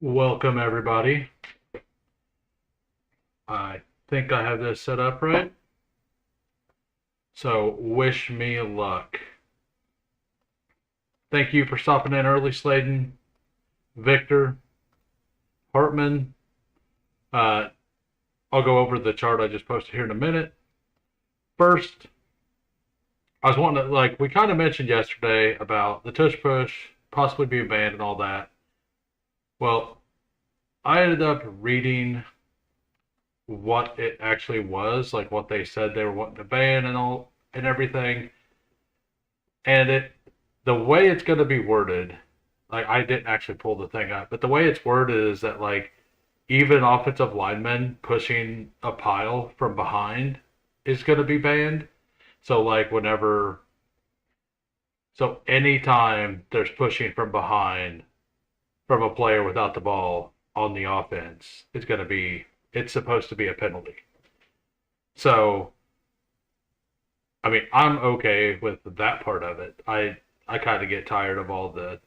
Welcome, everybody. I think I have this set up right. So, wish me luck. Thank you for stopping in early, Sladen, Victor, Hartman. Uh, I'll go over the chart I just posted here in a minute. First, I was wanting to, we kind of mentioned yesterday about the Tush Push possibly being banned and all that. Well, I ended up reading what it actually was, like what they said they were wanting to ban and everything. And the way it's going to be worded, like I didn't actually pull the thing up, but the way it's worded is that like even offensive linemen pushing a pile from behind is going to be banned. So anytime there's pushing from behind from a player without the ball on the offense, it's supposed to be a penalty. So, I mean, I'm okay with that part of it. I kind of get tired of all the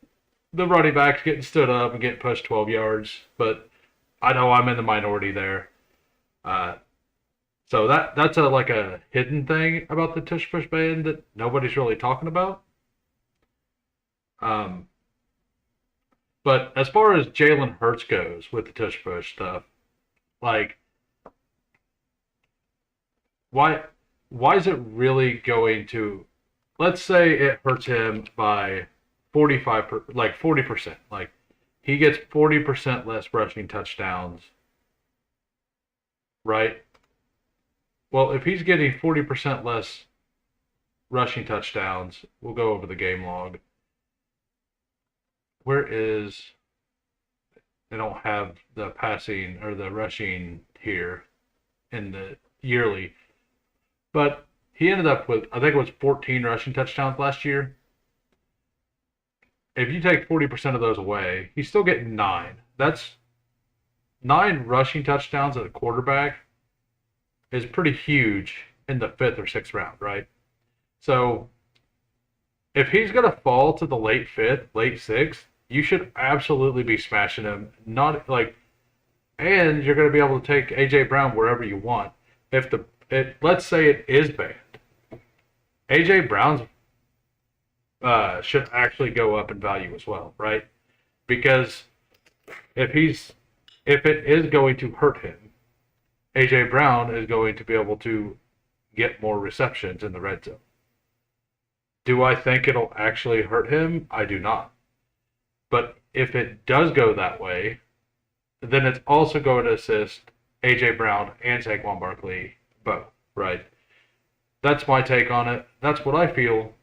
running backs getting stood up and getting pushed 12 yards, but I know I'm in the minority there. So that's a hidden thing about the tush push ban that nobody's really talking about. But as far as Jalen Hurts goes with the tush push stuff, like why is it really going to, let's say it hurts him by 40%, like he gets 40% less rushing touchdowns, right? Well, if he's getting 40% less rushing touchdowns, we'll go over the game log. They don't have the passing or the rushing here in the yearly, but he ended up with, I think it was 14 rushing touchdowns last year. If you take 40% of those away, he's still getting 9. That's 9 rushing touchdowns at a quarterback is pretty huge in the 5th or 6th round, right? So if he's going to fall to the late 5th, late 6th, you should absolutely be smashing him. And you're going to be able to take A.J. Brown wherever you want. Let's say it is banned, A.J. Brown's should actually go up in value as well, right? Because if it is going to hurt him, A.J. Brown is going to be able to get more receptions in the red zone. Do I think it'll actually hurt him? I do not. But if it does go that way, then it's also going to assist A.J. Brown and Saquon Barkley both, right? That's my take on it. That's what I feel.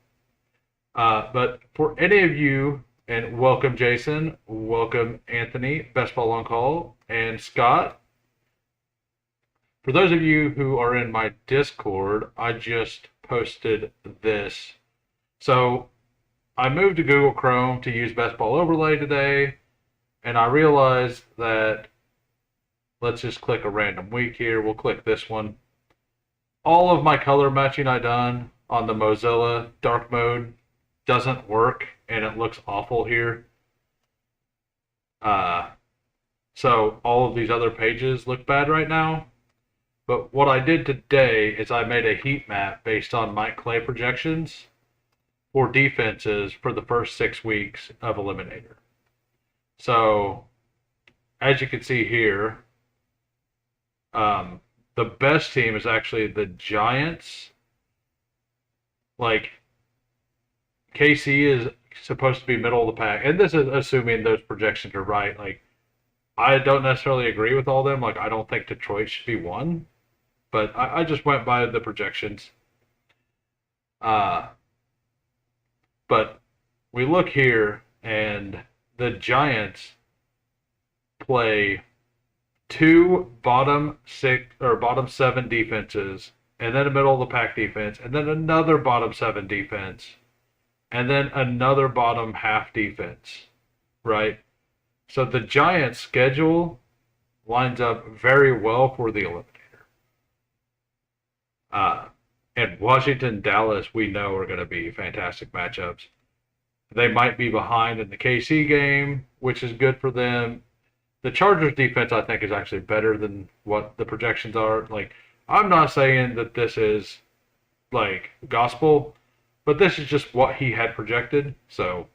But for any of you, and welcome Jason, welcome Anthony, Bestball on Call, and Scott. For those of you who are in my Discord, I just posted this. So I moved to Google Chrome to use Bestball Overlay today, and I realized that, let's just click a random week here. We'll click this one. All of my color matching I done on the Mozilla dark mode doesn't work, and it looks awful here. So all of these other pages look bad right now. But what I did today is I made a heat map based on Mike Clay projections for defenses for the first 6 weeks of Eliminator. So, as you can see here, the best team is actually the Giants. Like, KC is supposed to be middle of the pack, and this is assuming those projections are right. Like, I don't necessarily agree with all them. Like, I don't think Detroit should be 1, but I just went by the projections. But we look here, and the Giants play 2 bottom 7 defenses, and then a middle of the pack defense, and then another bottom 7 defense, and then another bottom half defense, right? So the Giants' schedule lines up very well for the Eliminator. And Washington, Dallas, we know are going to be fantastic matchups. They might be behind in the KC game, which is good for them. the Chargers defense, I think, is actually better than what the projections are. Like, I'm not saying that this is like gospel, but this is just what he had projected. So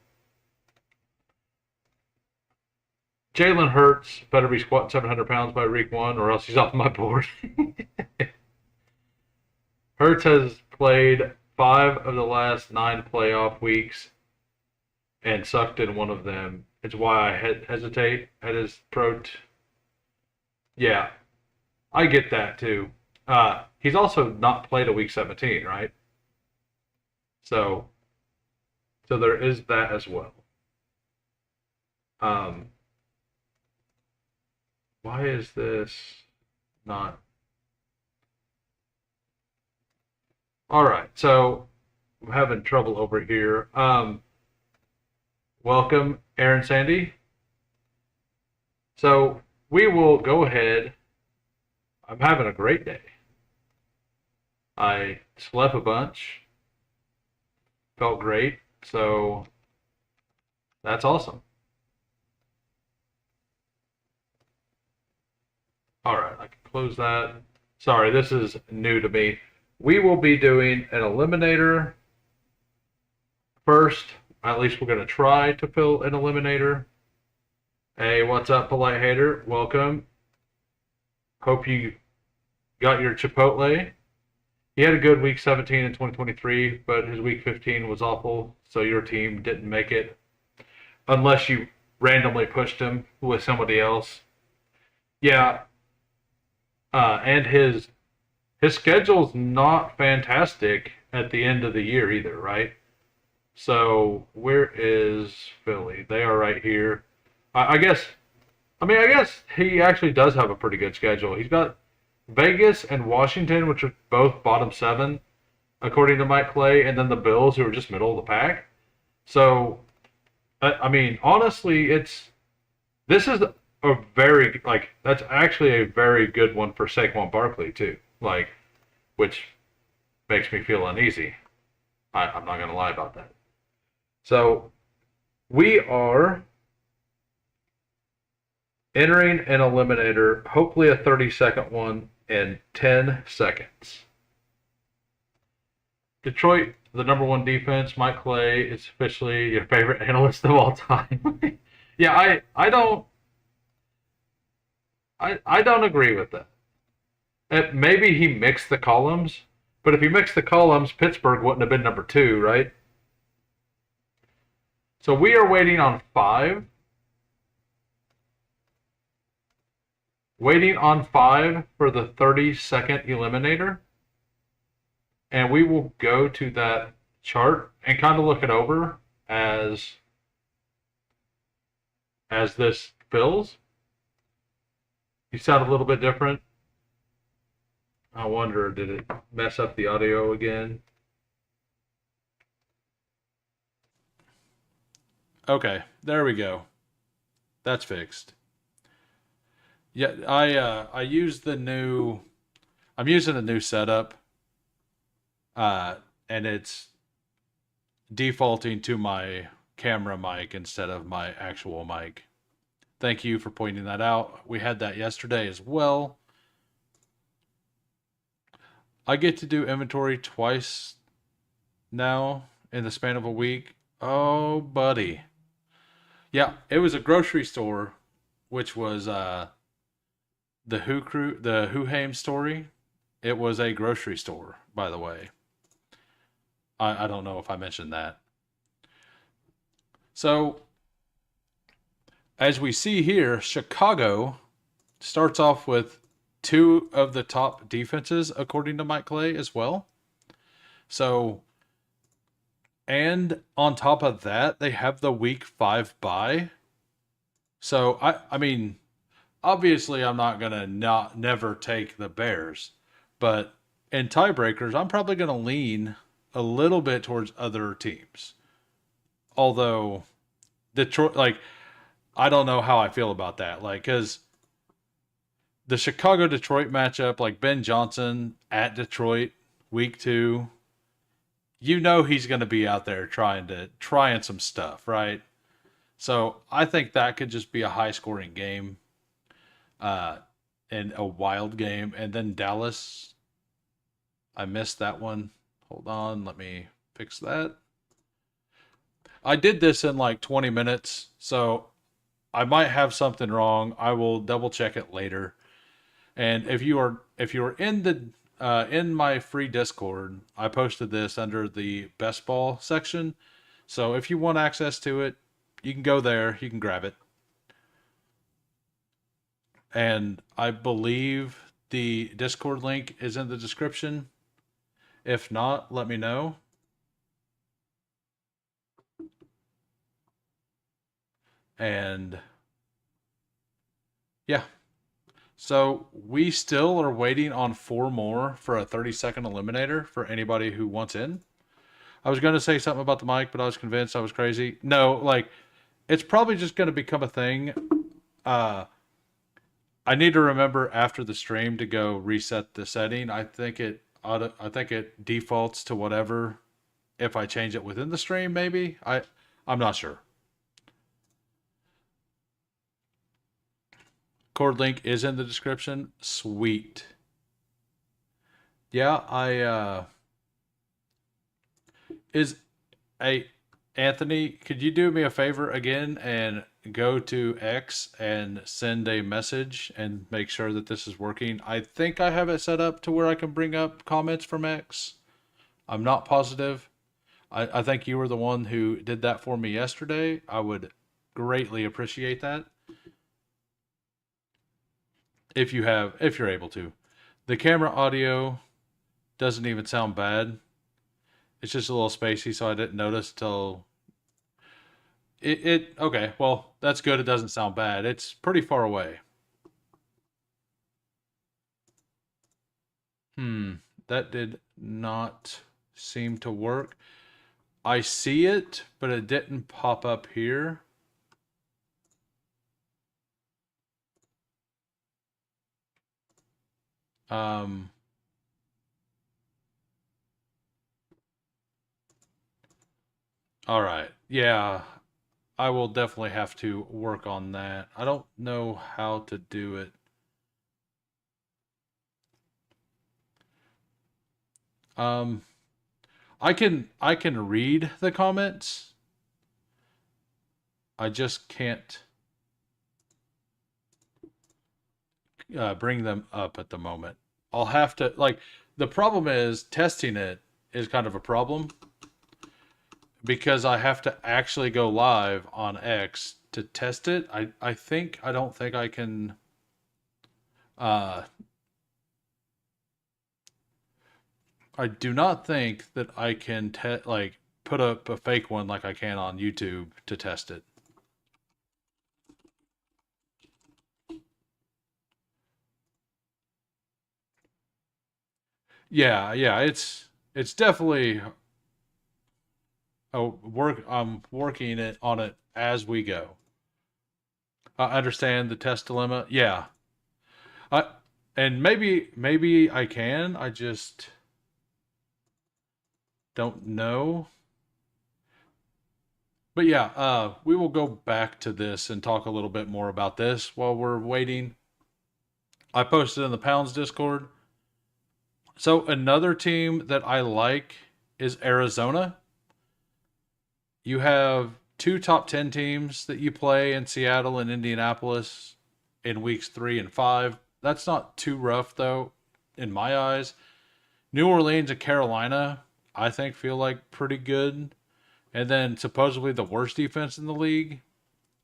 Jalen Hurts better be squatting 700 pounds by week 1, or else he's off my board. Hurts has played 5 of the last 9 playoff weeks and sucked in one of them. It's why I hesitate at his Yeah, I get that too. He's also not played a week 17, right? So, so there is that as well. Um, why is this not? All right, so I'm having trouble over here. Welcome, Aaron Sandy. So we will go ahead. I'm having a great day. I slept a bunch. Felt great. So that's awesome. All right, I can close that. Sorry, this is new to me. We will be doing an eliminator first. At least we're going to try to fill an eliminator. Hey, what's up, polite hater? Welcome. Hope you got your Chipotle. He had a good week 17 in 2023, but his week 15 was awful, so your team didn't make it. Unless you randomly pushed him with somebody else. Yeah. And his schedule's not fantastic at the end of the year either, right? So where is Philly? They are right here. I guess he actually does have a pretty good schedule. He's got Vegas and Washington, which are both bottom 7, according to Mike Clay, and then the Bills, who are just middle of the pack. So, I mean, honestly, this is a very, like, that's actually a very good one for Saquon Barkley, too. Like, which makes me feel uneasy. I'm not going to lie about that. So, we are entering an eliminator, hopefully a 30-second one, in 10 seconds. Detroit, the number 1 defense. Mike Clay is officially your favorite analyst of all time. Yeah, I don't agree with that. Maybe he mixed the columns, but if he mixed the columns, Pittsburgh wouldn't have been number 2, right? So we are waiting on 5. Waiting on 5 for the 30-second eliminator. And we will go to that chart and kind of look it over as this fills. You sound a little bit different. I wonder, did it mess up the audio again? Okay, there we go. That's fixed. Yeah, I used the new. I'm using a new setup, and it's defaulting to my camera mic instead of my actual mic. Thank you for pointing that out. We had that yesterday as well. I get to do inventory twice now in the span of a week. Oh, buddy. Yeah, it was a grocery store, which was the Whohaim story. It was a grocery store, by the way. I don't know if I mentioned that. So, as we see here, Chicago starts off with 2 of the top defenses, according to Mike Clay, as well. So, and on top of that, they have the week 5 bye. So, I mean, obviously I'm not going to never take the Bears. But in tiebreakers, I'm probably going to lean a little bit towards other teams. Although, Detroit, like, I don't know how I feel about that. Like, because the Chicago-Detroit matchup, like Ben Johnson at Detroit, week 2, you know he's going to be out there trying some stuff, right? So I think that could just be a high-scoring game. uh, in a wild game. And then Dallas, I missed that one. Hold on, let me fix that. I did this in like 20 minutes, so I might have something wrong. I will double check it later. And if you are in my free Discord, I posted this under the Bestball section. So if you want access to it, you can go there. You can grab it. And I believe the Discord link is in the description. If not, let me know. And yeah, so we still are waiting on four more for a 30-second eliminator for anybody who wants in. I was going to say something about the mic, but I was convinced I was crazy. No, like it's probably just going to become a thing. Uh, I need to remember after the stream to go reset the setting. I think it defaults to whatever. If I change it within the stream, maybe I'm not sure. Cord link is in the description. Sweet. Yeah, I is a Anthony, could you do me a favor again and go to X and send a message and make sure that this is working? I think I have it set up to where I can bring up comments from X. I'm not positive. I think you were the one who did that for me yesterday. I would greatly appreciate that if you're able to. The camera audio doesn't even sound bad. It's just a little spacey, so I didn't notice till it okay, well, that's good. It doesn't sound bad. It's pretty far away. Hmm, that did not seem to work. I see it, but it didn't pop up here. Um, all right. Yeah, I will definitely have to work on that. I don't know how to do it. Um, I can read the comments. I just can't bring them up at the moment. I'll have to like the problem is testing it is kind of a problem because I have to actually go live on X to test it. I don't think I can uh I do not think that I can like put up a fake one like I can on YouTube to test it. Yeah, yeah, it's definitely a work. I'm working it on it as we go. I understand the test dilemma. Yeah, I and maybe I can. I just don't know. But yeah, we will go back to this and talk a little bit more about this while we're waiting. I posted in the Pounds Discord. So another team that I like is Arizona. You have two top 10 teams that you play in Seattle and Indianapolis in weeks 3 and 5. That's not too rough, though, in my eyes. New Orleans and Carolina, I think, feel like pretty good. And then supposedly the worst defense in the league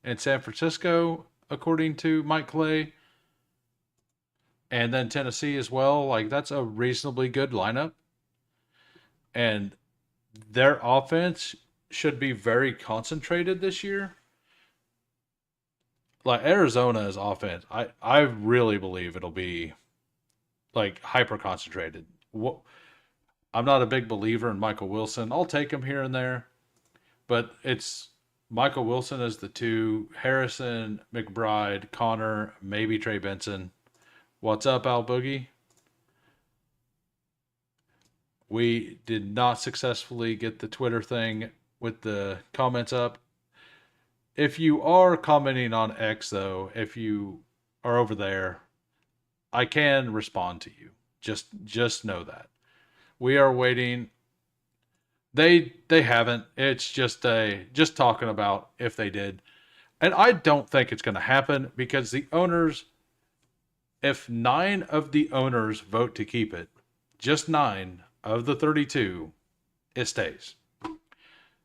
in San Francisco, according to Mike Clay. And then Tennessee as well. Like, that's a reasonably good lineup. And their offense should be very concentrated this year. Like Arizona's offense, I really believe it'll be like hyper concentrated. I'm not a big believer in Michael Wilson. I'll take him here and there, but it's Michael Wilson as the two, Harrison, McBride, Connor, maybe Trey Benson. What's up, Al Boogie? We did not successfully get the Twitter thing with the comments up. If you are commenting on X, though, if you are over there, I can respond to you. Just know that. We are waiting. They haven't. It's just talking about if they did. And I don't think it's going to happen because the owners, if 9 of the owners vote to keep it, just 9 of the 32, it stays.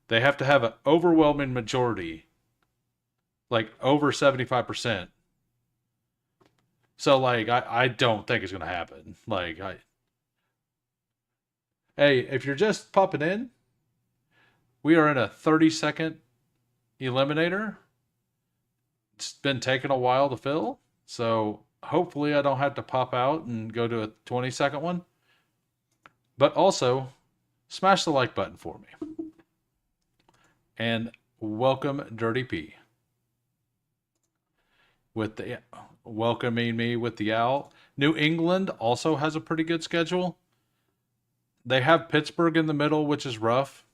They have to have an overwhelming majority, like over 75%. So like I don't think it's gonna happen. Hey, if you're just popping in, we are in a 30-second eliminator. It's been taking a while to fill, so hopefully I don't have to pop out and go to a 20-second one. But also, smash the like button for me. And welcome Dirty P. With the welcoming me with the owl. New England also has a pretty good schedule. They have Pittsburgh in the middle, which is rough.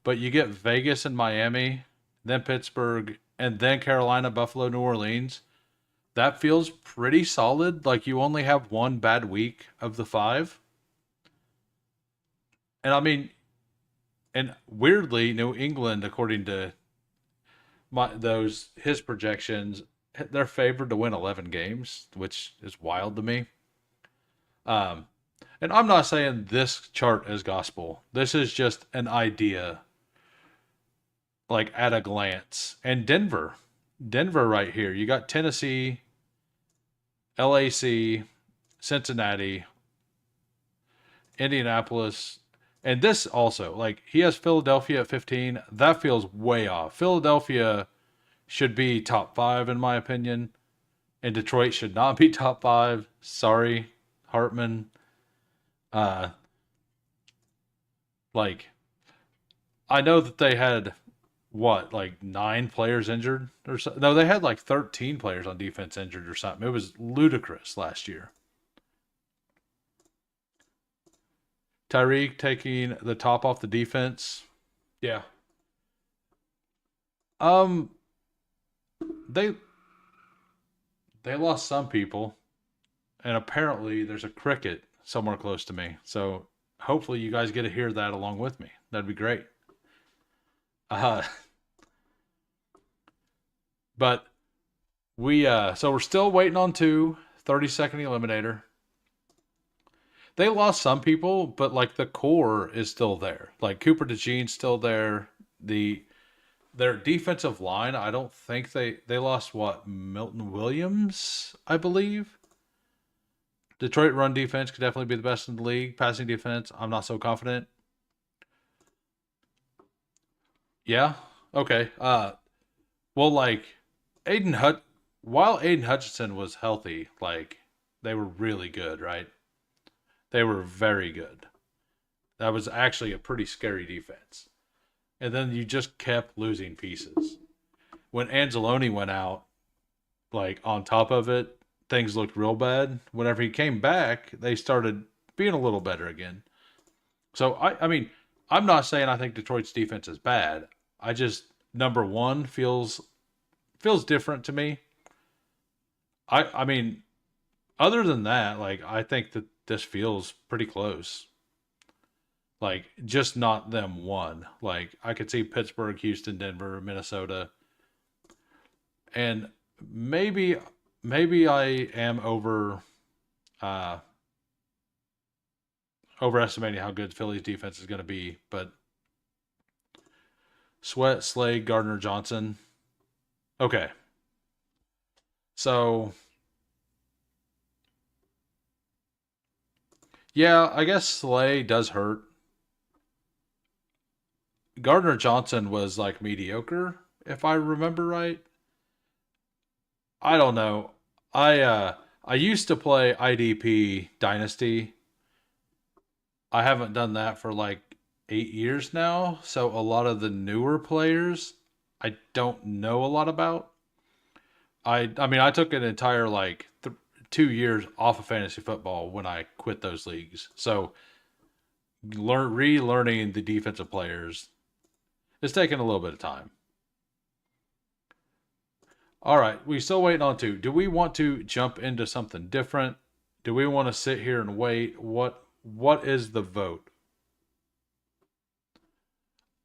But you get Vegas and Miami, then Pittsburgh, and then Carolina, Buffalo, New Orleans. That feels pretty solid. Like you only have one bad week of the 5. And I mean, and weirdly, New England, according to his projections, they're favored to win 11 games, which is wild to me. And I'm not saying this chart is gospel. This is just an idea, like at a glance. And Denver right here. You got Tennessee, LAC, Cincinnati, Indianapolis. And this also, like, he has Philadelphia at 15. That feels way off. Philadelphia should be top 5, in my opinion. And Detroit should not be top 5. Sorry, Hartman. Like, I know that they had, what, like 9 players injured? Or so? No, they had like 13 players on defense injured or something. It was ludicrous last year. Tyreek taking the top off the defense. Yeah. They lost some people, and apparently there's a cricket somewhere close to me. So hopefully you guys get to hear that along with me. That'd be great. But so we're still waiting on 2 30-second eliminator. They lost some people, but like the core is still there. Like Cooper DeJean's still there. Their defensive line, I don't think they lost what, Milton Williams, I believe. Detroit run defense could definitely be the best in the league. Passing defense, I'm not so confident. Yeah. Okay. Well, like while Aiden Hutchinson was healthy, like they were really good, right? They were very good. That was actually a pretty scary defense. And then you just kept losing pieces. When Anzalone went out, like on top of it, things looked real bad. Whenever he came back, they started being a little better again. So I mean, I'm not saying I think Detroit's defense is bad. I just, number 1 feels different to me. I mean, other than that, like I think that this feels pretty close. Like, just not them 1. Like, I could see Pittsburgh, Houston, Denver, Minnesota. And maybe I am overestimating how good Philly's defense is going to be, but Sweat, Slade, Gardner Johnson. Okay. So yeah, I guess Slay does hurt. Gardner Johnson was like mediocre, if I remember right. I don't know. I used to play IDP Dynasty. I haven't done that for like 8 years now, so a lot of the newer players I don't know a lot about. I mean I took an entire like 2 years off of fantasy football when I quit those leagues. So relearning the defensive players, it's taken a little bit of time. All right, we still waiting on two. Do we want to jump into something different? Do we want to sit here and wait? What is the vote?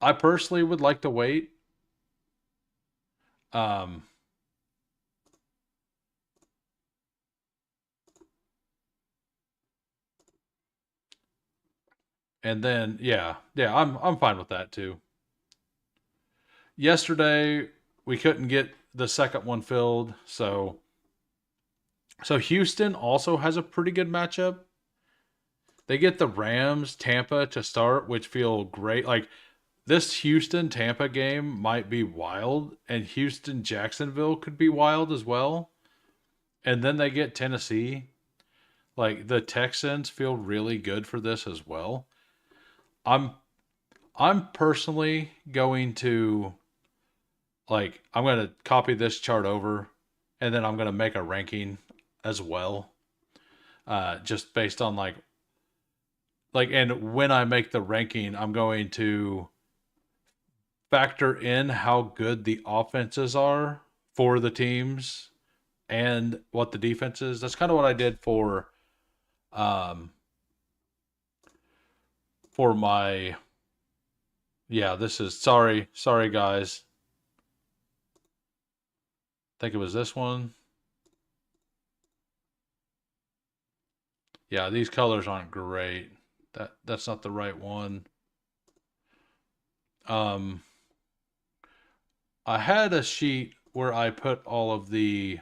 I personally would like to wait. Um, and then yeah, I'm fine with that too. Yesterday we couldn't get the second one filled, so Houston also has a pretty good matchup. They get the Rams, Tampa to start, which feel great. Like this Houston Tampa game might be wild, and Houston Jacksonville could be wild as well. And then they get Tennessee. Like the Texans feel really good for this as well. I'm I'm personally going to I'm going to copy this chart over, and then I'm going to make a ranking as well, just based on and when I make the ranking, I'm going to factor in how good the offenses are for the teams and what the defense is. That's kind of what I did um for my this is sorry guys. I think it was this one. Yeah, these colors aren't great. That's not the right one. Um I had a sheet where I put all of the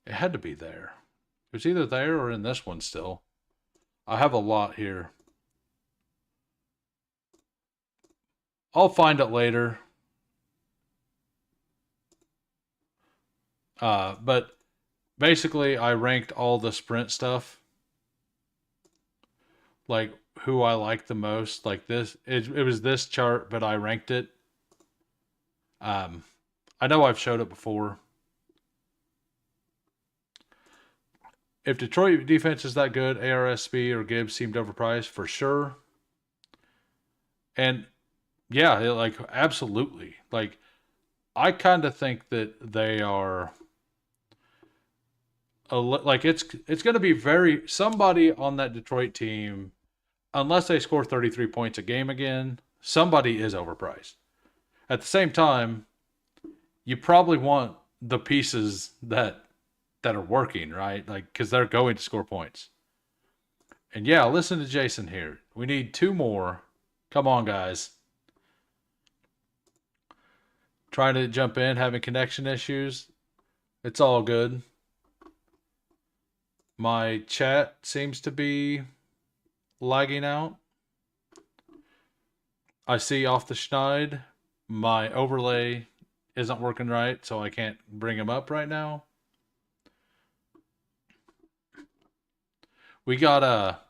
it had to be there. It was either there or in this one still. I have a lot here. I'll find it later. But basically, I ranked all the sprint stuff, like who I like the most. Like this, it was this chart, but I ranked it. Um, I know I've showed it before. If Detroit defense is that good, ARSB or Gibbs seemed overpriced for sure. And yeah, absolutely. Like I kind of think that they are it's going to be very somebody on that Detroit team, unless they score 33 points a game again, somebody is overpriced. At the same time, you probably want the pieces that are working, right? Like cuz they're going to score points. And yeah, listen to Jason here. We need two more. Come on, guys. Trying to jump in, having connection issues. It's all good. My chat seems to be lagging out. I see off the schneid, my overlay isn't working right, so I can't bring him up right now. We got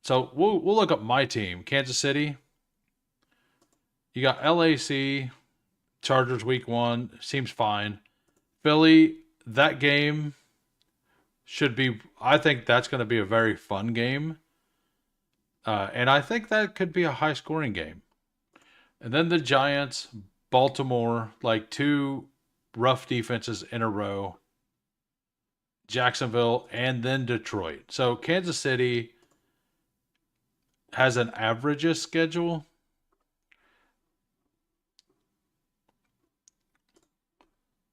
so we'll look up my team, Kansas City. You got LAC, Chargers week 1, seems fine. Philly, that game should be, I think that's going to be a very fun game. And I think that could be a high scoring game. And then the Giants, Baltimore, like two rough defenses in a row. Jacksonville, and then Detroit. So Kansas City has an average schedule.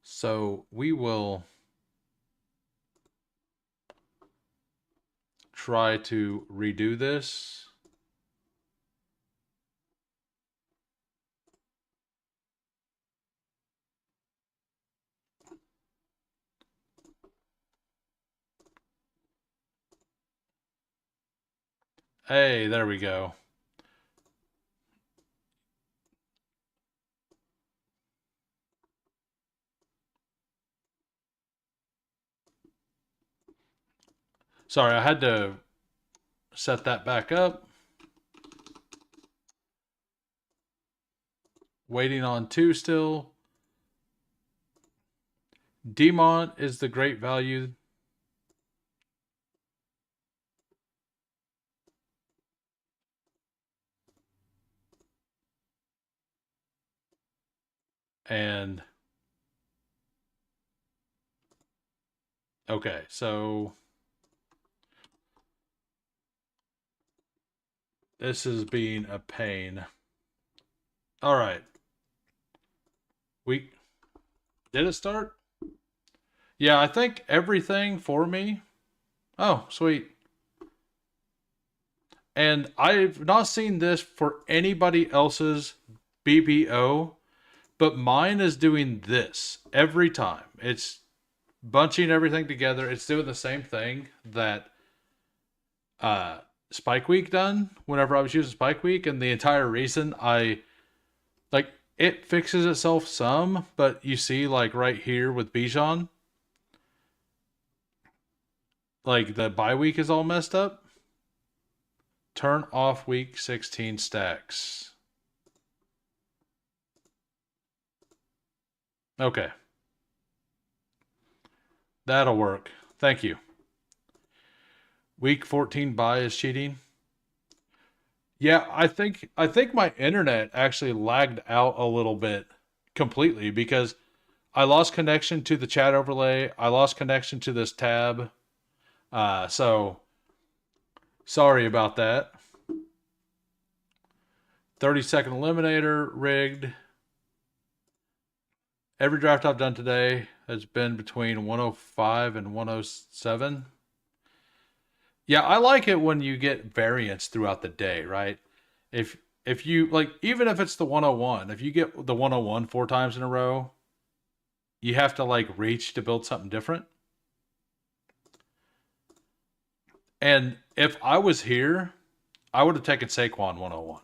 So we will try to redo this. Hey, there we go. Sorry, I had to set that back up. Waiting on two still. Demont is the great value. And okay, so this is being a pain. All right. We did it start? Yeah, I think everything for me. Oh, sweet. And I've not seen this for anybody else's BBO, but mine is doing this every time. It's bunching everything together. It's doing the same thing that uh Spike Week done whenever I was using Spike Week, and the entire reason I like it fixes itself some, but you see like right here with Bijan, like the bye week is all messed up. Turn off week 16 stacks. Okay. That'll work. Thank you. Week 14 bye is cheating. Yeah, I think my internet actually lagged out a little bit completely because I lost connection to the chat overlay. I lost connection to this tab. So sorry about that. 30-second eliminator rigged. Every draft I've done today has been between 105 and 107. Yeah, I like it when you get variance throughout the day, right? If you like, even if it's the 101, if you get the 101 4 times in a row, you have to like reach to build something different. And if I was here, I would have taken Saquon 101.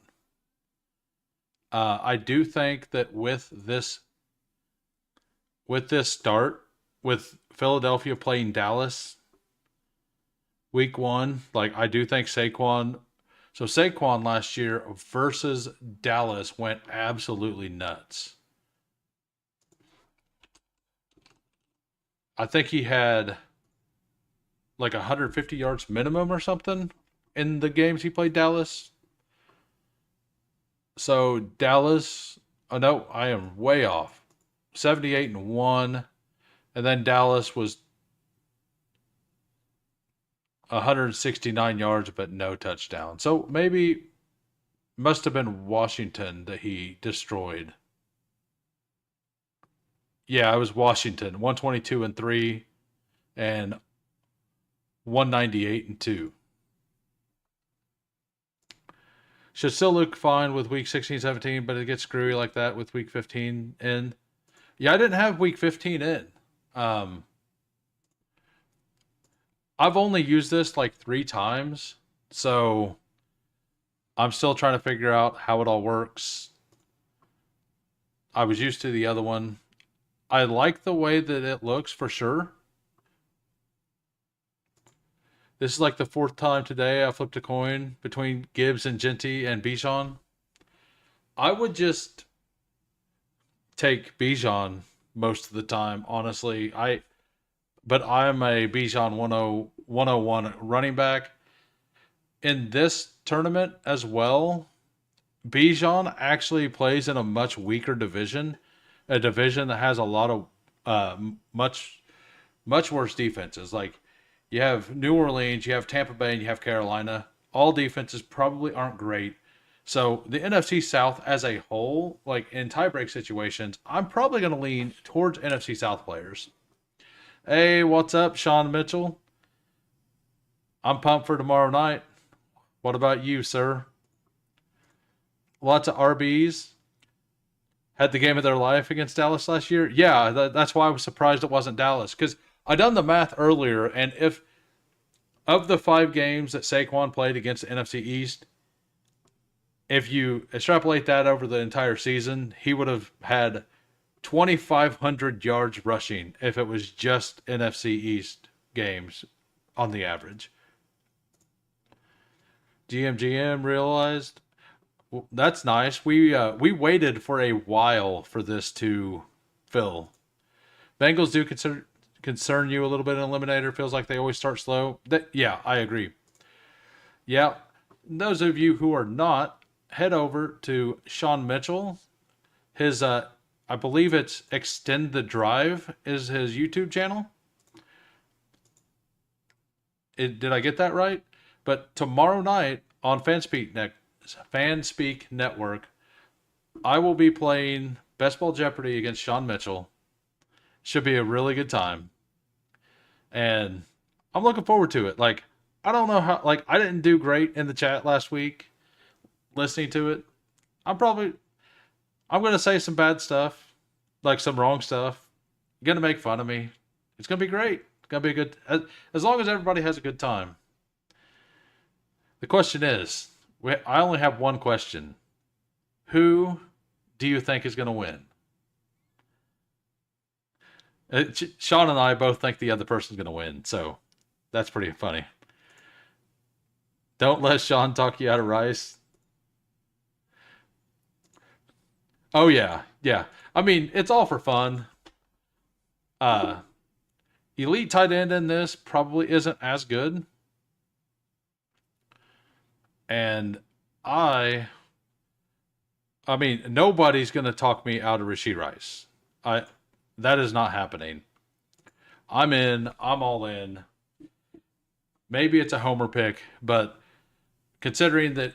I do think that with this start, with Philadelphia playing Dallas week 1, like I do think Saquon. So Saquon last year versus Dallas went absolutely nuts. I think he had like 150 yards minimum or something in the games he played Dallas. So Dallas, oh no, I am way off. 78-1, and then Dallas was 169 yards but no touchdown. So maybe must have been Washington that he destroyed. Yeah, it was Washington, 122-3 and 198-2. Should still look fine with week 16, 17, but it gets screwy like that with week 15 in. Yeah, I didn't have week 15 in. I've only used this like 3 times, so I'm still trying to figure out how it all works. I was used to the other one. I like the way that it looks for sure. This is like the 4th time today I flipped a coin between Gibbs and Genty and Bijan. I would just take Bijan most of the time, honestly. But I'm a Bijan 101 running back. In this tournament as well, Bijan actually plays in a much weaker division, a division that has a lot of much worse defenses. Like you have New Orleans, you have Tampa Bay, and you have Carolina. All defenses probably aren't great. So the NFC South as a whole, like in tiebreak situations, I'm probably going to lean towards NFC South players. Hey, what's up, Sean Mitchell? I'm pumped for tomorrow night. What about you, sir? Lots of RBs. Had the game of their life against Dallas last year. Yeah, that's why I was surprised it wasn't Dallas. Because I done the math earlier, and if of the 5 games that Saquon played against the NFC East, if you extrapolate that over the entire season, he would have had 2,500 yards rushing if it was just NFC East games on the average. GM realized, well, that's nice. We waited for a while for this to fill. Bengals do concern you a little bit in Eliminator. Feels like they always start slow. Yeah, I agree. Yeah, those of you who are not, head over to Sean Mitchell. His I believe it's Extend the Drive is his YouTube channel. Did I get that right? But tomorrow night on Fanspeak Network, I will be playing Bestball Jeopardy against Sean Mitchell. Should be a really good time. And I'm looking forward to it. Like, I don't know how, like, I didn't do great in the chat last week listening to it. I'm going to say some bad stuff, like some wrong stuff. Going to make fun of me. It's going to be great. It's going to be good, as long as everybody has a good time. The question is, I only have one question. Who do you think is going to win? Sean and I both think the other person's going to win, so that's pretty funny. Don't let Sean talk you out of rice. Oh, yeah. I mean, it's all for fun. Elite tight end in this probably isn't as good. And I mean, nobody's going to talk me out of Rashee Rice. That is not happening. I'm in. I'm all in. Maybe it's a homer pick, but considering that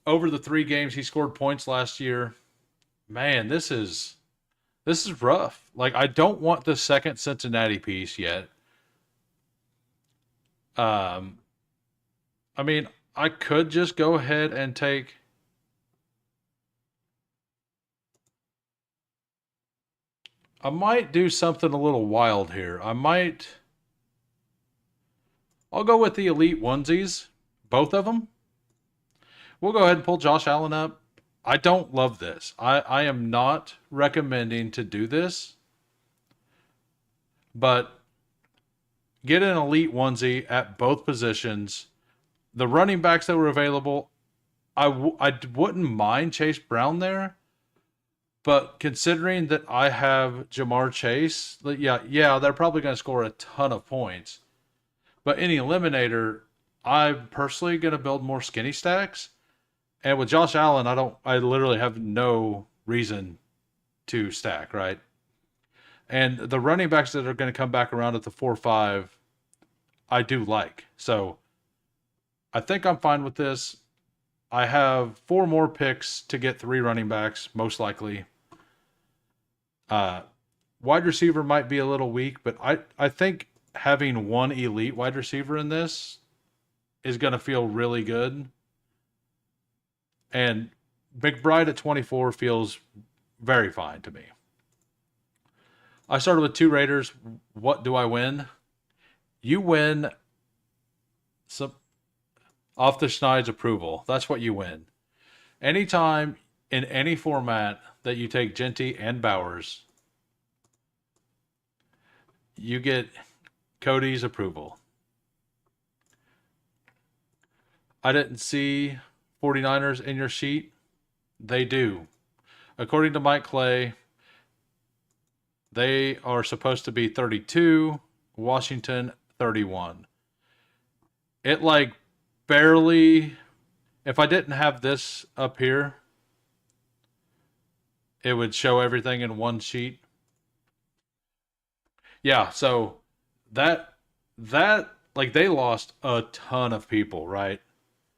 over the 3 games he scored points last year, man, this is rough. Like, I don't want the second Cincinnati piece yet. I mean, I could just go ahead and take. I might do something a little wild here. I'll go with the elite onesies, both of them. We'll go ahead and pull Josh Allen up. I don't love this. I am not recommending to do this, but get an elite onesie at both positions. The running backs that were available, I wouldn't mind Chase Brown there. But considering that I have Jamar Chase, yeah, they're probably going to score a ton of points. But in Eliminator, I'm personally going to build more skinny stacks. And with Josh Allen, I literally have no reason to stack, right? And the running backs that are going to come back around at the 4-5, I do like. So I think I'm fine with this. I have 4 more picks to get 3 running backs, most likely. Wide receiver might be a little weak, but I think having 1 elite wide receiver in this is going to feel really good. And McBride at 24 feels very fine to me. I started with 2 Raiders. What do I win? You win some off the Schneid's approval. That's what you win. Anytime in any format that you take Genty and Bowers, you get Cody's approval. I didn't see 49ers in your sheet. They do. According to Mike Clay, they are supposed to be 32, Washington 31. It like barely, if I didn't have this up here, it would show everything in one sheet. Yeah, so that like they lost a ton of people, right?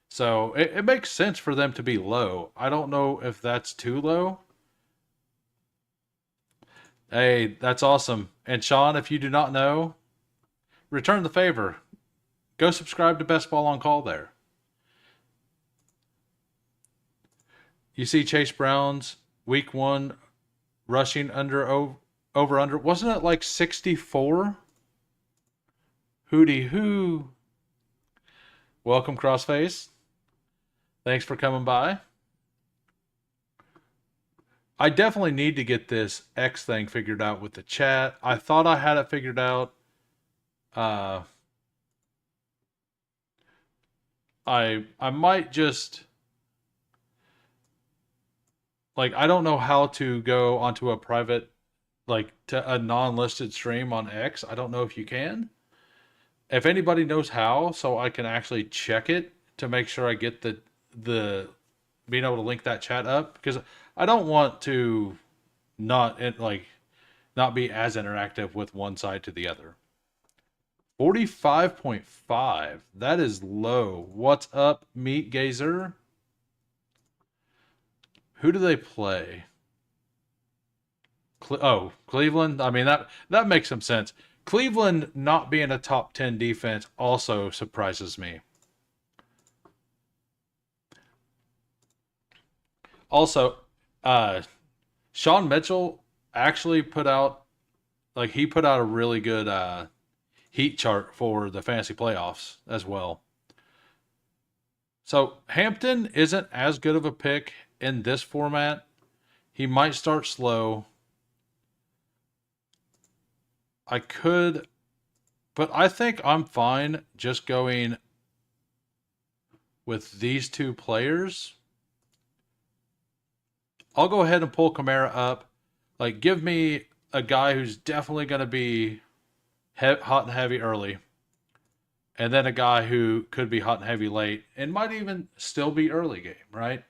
So it makes sense for them to be low. I don't know if that's too low. Hey, that's awesome. And Sean, if you do not know, return the favor. Go subscribe to Bestball on Call there. You see Chase Brown's week 1 rushing over under. Wasn't it like 64? Hootie hoo. Welcome, Crossface. Thanks for coming by. I definitely need to get this X thing figured out with the chat. I thought I had it figured out. I might just like, I don't know how to go onto a private, like to a non-listed stream on X. I don't know if you can. If anybody knows how, so I can actually check it to make sure I get the being able to link that chat up, because I don't want to not be as interactive with one side to the other. 45.5. That is low. What's up, Meat Gazer? Who do they play? Cleveland. I mean, that makes some sense. Cleveland not being a top 10 defense also surprises me. Also, Sean Mitchell actually put out a really good heat chart for the fantasy playoffs as well. So Hampton isn't as good of a pick in this format. He might start slow. But I think I'm fine just going with these two players. I'll go ahead and pull Kamara up. Like, give me a guy who's definitely going to be hot and heavy early, and then a guy who could be hot and heavy late, and might even still be early game, right?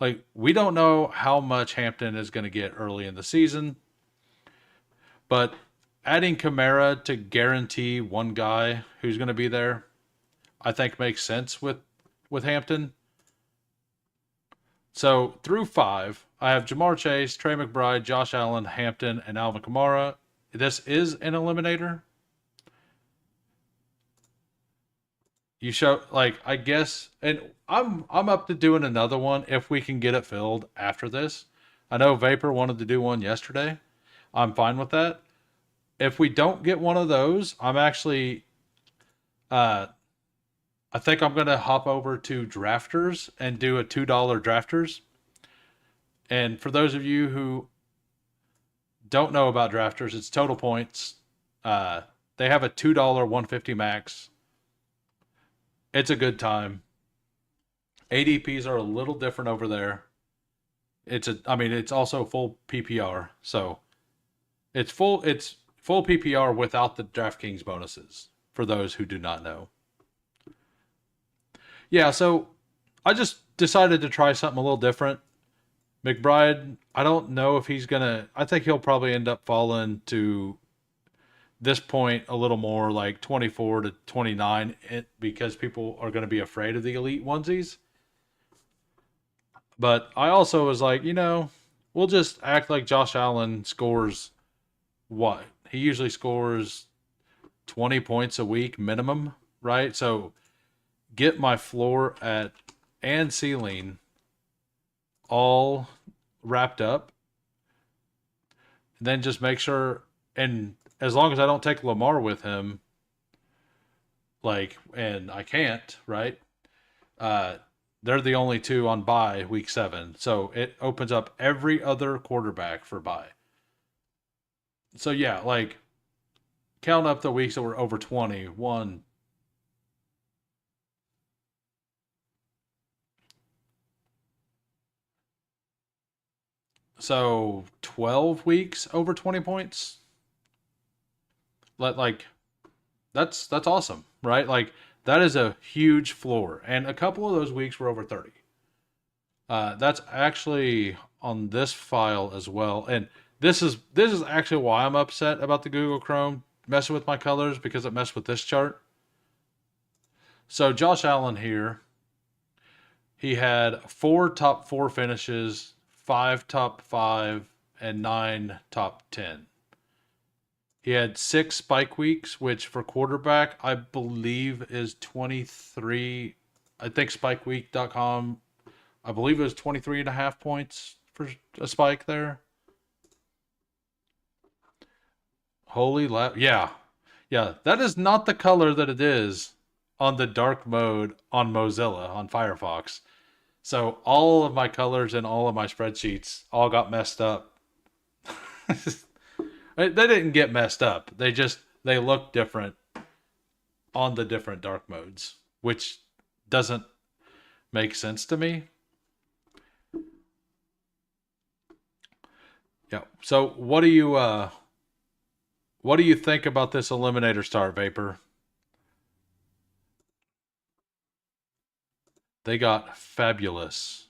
Like, we don't know how much Hampton is going to get early in the season, but adding Kamara to guarantee one guy who's going to be there, I think makes sense with Hampton. So through 5, I have Jamar Chase, Trey McBride, Josh Allen, Hampton, and Alvin Kamara. This is an eliminator. You show, I guess, and I'm up to doing another one if we can get it filled after this. I know Vapor wanted to do one yesterday. I'm fine with that. If we don't get one of those, I'm actually, I think I'm gonna hop over to Drafters and do a $2 Drafters. And for those of you who don't know about Drafters, it's total points. They have a $2 150 max. It's a good time. ADPs are a little different over there. It's also full PPR. So it's full PPR without the DraftKings bonuses for those who do not know. Yeah, so I just decided to try something a little different. McBride, I don't know if I think he'll probably end up falling to this point a little more like 24 to 29 because people are going to be afraid of the elite onesies. But I also was like, we'll just act like Josh Allen scores what? He usually scores 20 points a week minimum, right? So get my floor and ceiling all wrapped up. And then just make sure, and as long as I don't take Lamar with him, and I can't, right? They're the only two on bye week 7. So it opens up every other quarterback for bye. So yeah, count up the weeks that were over 20. 1, so 12 weeks over 20 points. That's awesome, right? That is a huge floor, and a couple of those weeks were over 30. That's actually on this file as well, and this is actually why I'm upset about the Google Chrome messing with my colors, because it messed with this chart. So Josh Allen here, he had 4 top 4 finishes, 5 top 5, and 9 top 10. He had 6 spike weeks, which for quarterback, I believe is 23. I think spikeweek.com, I believe it was 23 and a half points for a spike there. Yeah. Yeah, that is not the color that it is on the dark mode on Mozilla, on Firefox. So all of my colors and all of my spreadsheets all got messed up. They didn't get messed up. They look different on the different dark modes, which doesn't make sense to me. Yeah. So what do you think about this eliminator start, Vapor? They got fabulous.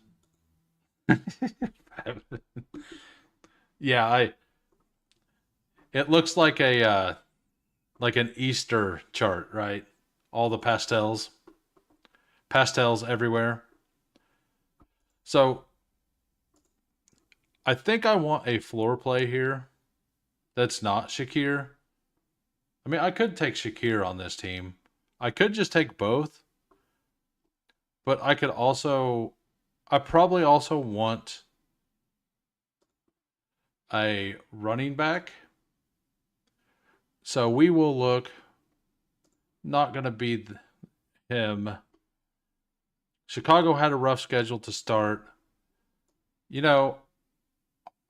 Yeah, it looks like an Easter chart, right? All the pastels everywhere. So I think I want a floor play here that's not Shakir. I mean, I could take Shakir on this team. I could just take both, but I probably also want a running back. So we will look, not going to be him. Chicago had a rough schedule to start. You know,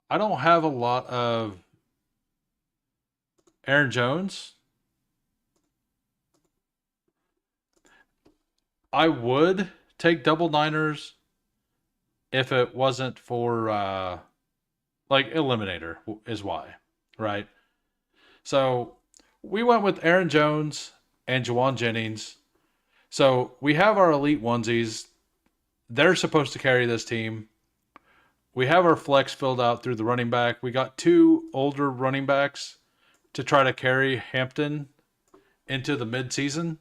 I don't have a lot of Aaron Jones. I would take double Niners if it wasn't for like Eliminator is why, right? So we went with Aaron Jones and Jawan Jennings. So we have our elite onesies. They're supposed to carry this team. We have our flex filled out through the running back. We got two older running backs to try to carry Hampton into the midseason,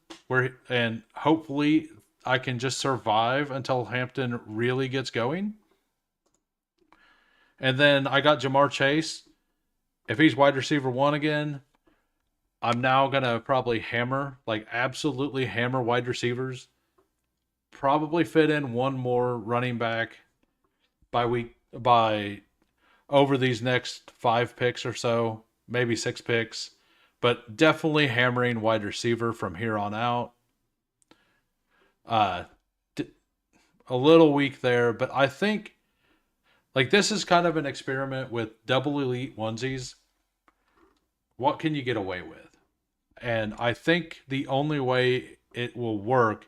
and hopefully I can just survive until Hampton really gets going. And then I got Jamar Chase. If he's wide receiver one again, I'm now gonna probably absolutely hammer wide receivers. Probably fit in one more running back by over these next 5 picks or so, maybe 6 picks, but definitely hammering wide receiver from here on out. Uh, a little weak there, but I think like this is kind of an experiment with double elite onesies. What can you get away with? And I think the only way it will work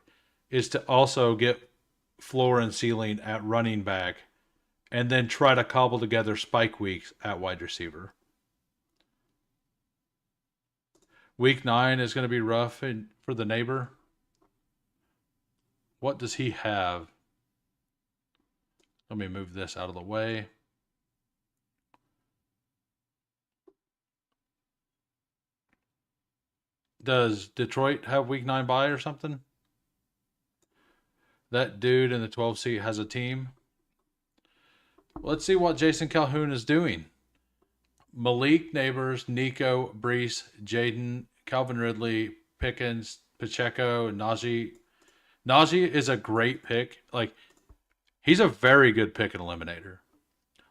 is to also get floor and ceiling at running back and then try to cobble together spike weeks at wide receiver. Week 9 is going to be rough for the neighbor. What does he have? Let me move this out of the way. Does Detroit have week 9 bye or something? That dude in the 12 seat has a team. Let's see what Jason Calhoun is doing. Malik, Neighbors, Nico, Brees, Jaden, Calvin Ridley, Pickens, Pacheco, and Najee. Najee is a great pick. Like, he's a very good pick in Eliminator.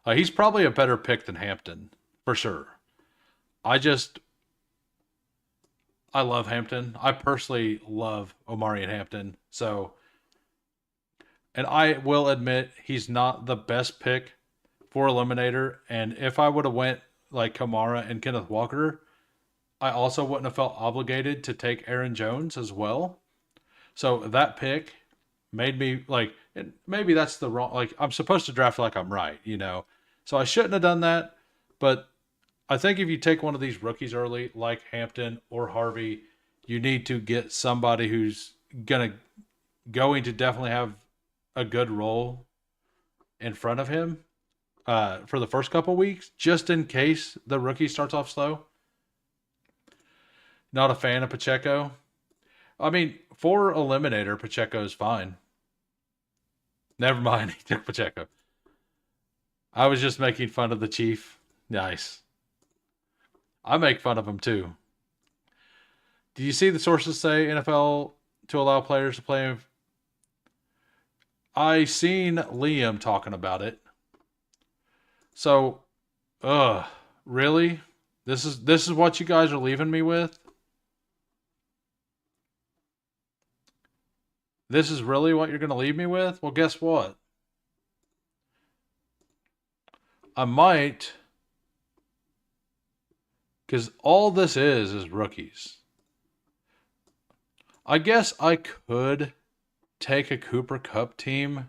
He's probably a better pick than Hampton, for sure. I love Hampton. I personally love Omari and Hampton. So, and I will admit he's not the best pick for Eliminator. And if I would have went like Kamara and Kenneth Walker, I also wouldn't have felt obligated to take Aaron Jones as well. So that pick made me like, and maybe that's the wrong, like I'm supposed to draft like I'm right, you know? So I shouldn't have done that. But I think if you take one of these rookies early, like Hampton or Harvey, you need to get somebody who's going to definitely have a good role in front of him for the first couple weeks, just in case the rookie starts off slow. Not a fan of Pacheco. I mean, for Eliminator, Pacheco is fine. Never mind, he took Pacheco. I was just making fun of the Chief. Nice. I make fun of him too. Do you see the sources say NFL to allow players to play? I seen Liam talking about it. So, really? This is what you guys are leaving me with? This is really what you're going to leave me with? Well, guess what? I might, because all this is rookies. I guess I could take a Cooper Kupp team.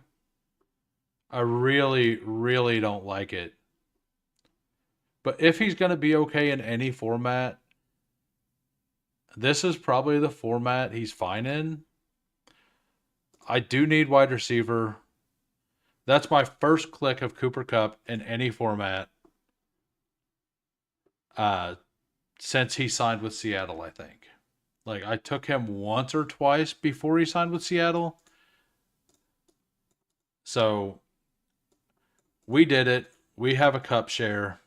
I really, really don't like it. But if he's going to be okay in any format, this is probably the format he's fine in. I do need wide receiver. That's my first click of Cooper Kupp in any format. uh, since he signed with Seattle, I think. Like, I took him once or twice before he signed with Seattle. So we did it. We have a cup share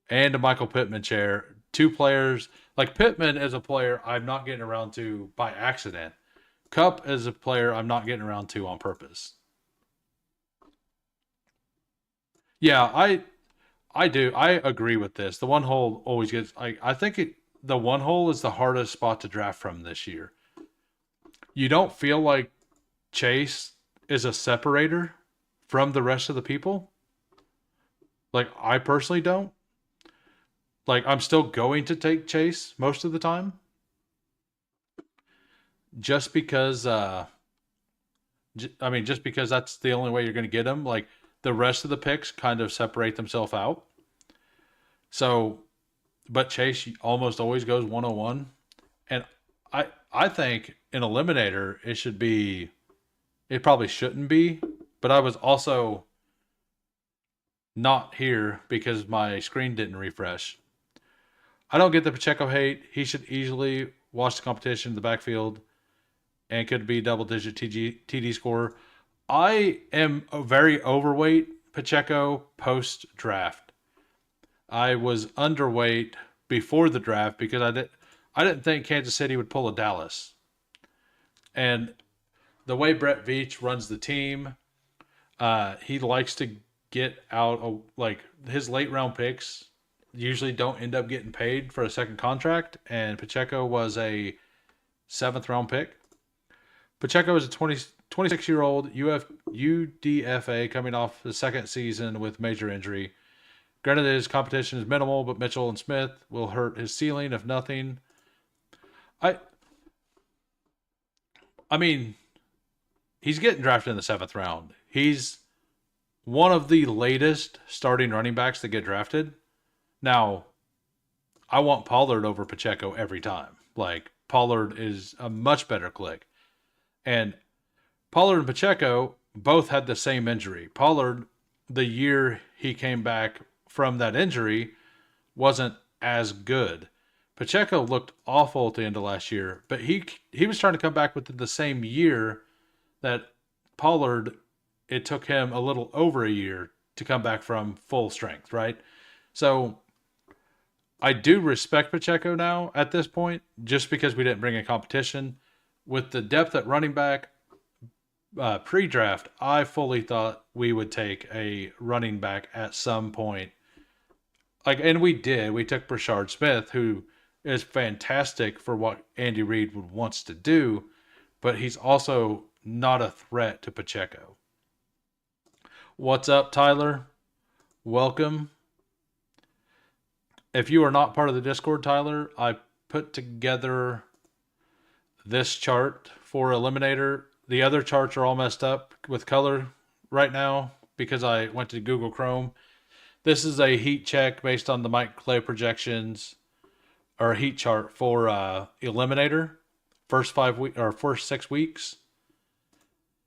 and a Michael Pittman share. Two players. Like, Pittman is a player I'm not getting around to by accident. Cup is a player I'm not getting around to on purpose. Yeah, I do. I agree with this. The one hole always gets. I think the one hole is the hardest spot to draft from this year. You don't feel like Chase is a separator from the rest of the people. Like, I personally don't. Like, I'm still going to take Chase most of the time, just because. Just because that's the only way you're going to get him. Like, the rest of the picks kind of separate themselves out. So, but Chase almost always goes 101, and I think in Eliminator it should be. It probably shouldn't be, but I was also not here because my screen didn't refresh. I don't get the Pacheco hate. He should easily watch the competition in the backfield and could be double-digit TD scorer. I am a very overweight Pacheco post-draft. I was underweight before the draft because I didn't think Kansas City would pull a Dallas. And the way Brett Veach runs the team, he likes to get out of, like, his late round picks usually don't end up getting paid for a second contract, and Pacheco was a 7th round pick. Pacheco is a 26-year-old UDFA coming off the second season with major injury. Granted, his competition is minimal, but Mitchell and Smith will hurt his ceiling if nothing. I mean, he's getting drafted in the 7th round. He's one of the latest starting running backs to get drafted. Now, I want Pollard over Pacheco every time. Like, Pollard is a much better click. And Pollard and Pacheco both had the same injury. Pollard, the year he came back from that injury, wasn't as good. Pacheco looked awful at the end of last year, but he was trying to come back within the same year that Pollard. It took him a little over a year to come back from full strength, right? So I do respect Pacheco now at this point, just because we didn't bring a competition. With the depth at running back pre-draft, I fully thought we would take a running back at some point. Like, and we did. We took Brashard Smith, who is fantastic for what Andy Reid wants to do, but he's also not a threat to Pacheco. What's up, Tyler? Welcome. If you are not part of the Discord, Tyler, I put together this chart for Eliminator. The other charts are all messed up with color right now because I went to Google Chrome. This is a heat check based on the Mike Clay projections, or a heat chart for Eliminator. First 6 weeks.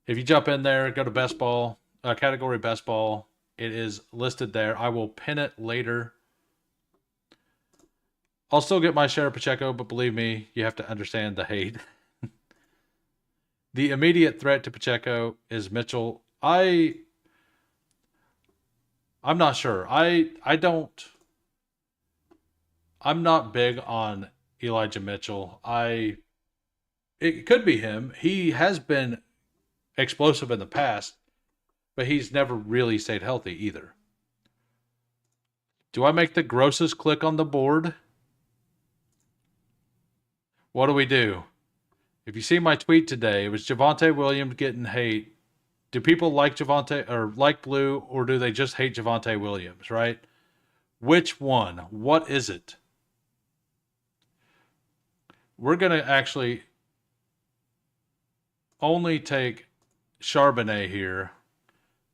If you jump in there, go to Bestball, category Bestball. It is listed there. I will pin it later. I'll still get my share of Pacheco, but believe me, you have to understand the hate. The immediate threat to Pacheco is Mitchell. I'm not sure. I'm not big on Elijah Mitchell. It could be him. He has been explosive in the past, but he's never really stayed healthy either. Do I make the grossest click on the board? What do we do? If you see my tweet today, it was Javonte Williams getting hate. Do people like Javonte or like Blue, or do they just hate Javonte Williams, right? Which one? What is it? We're going to actually only take Charbonnet here,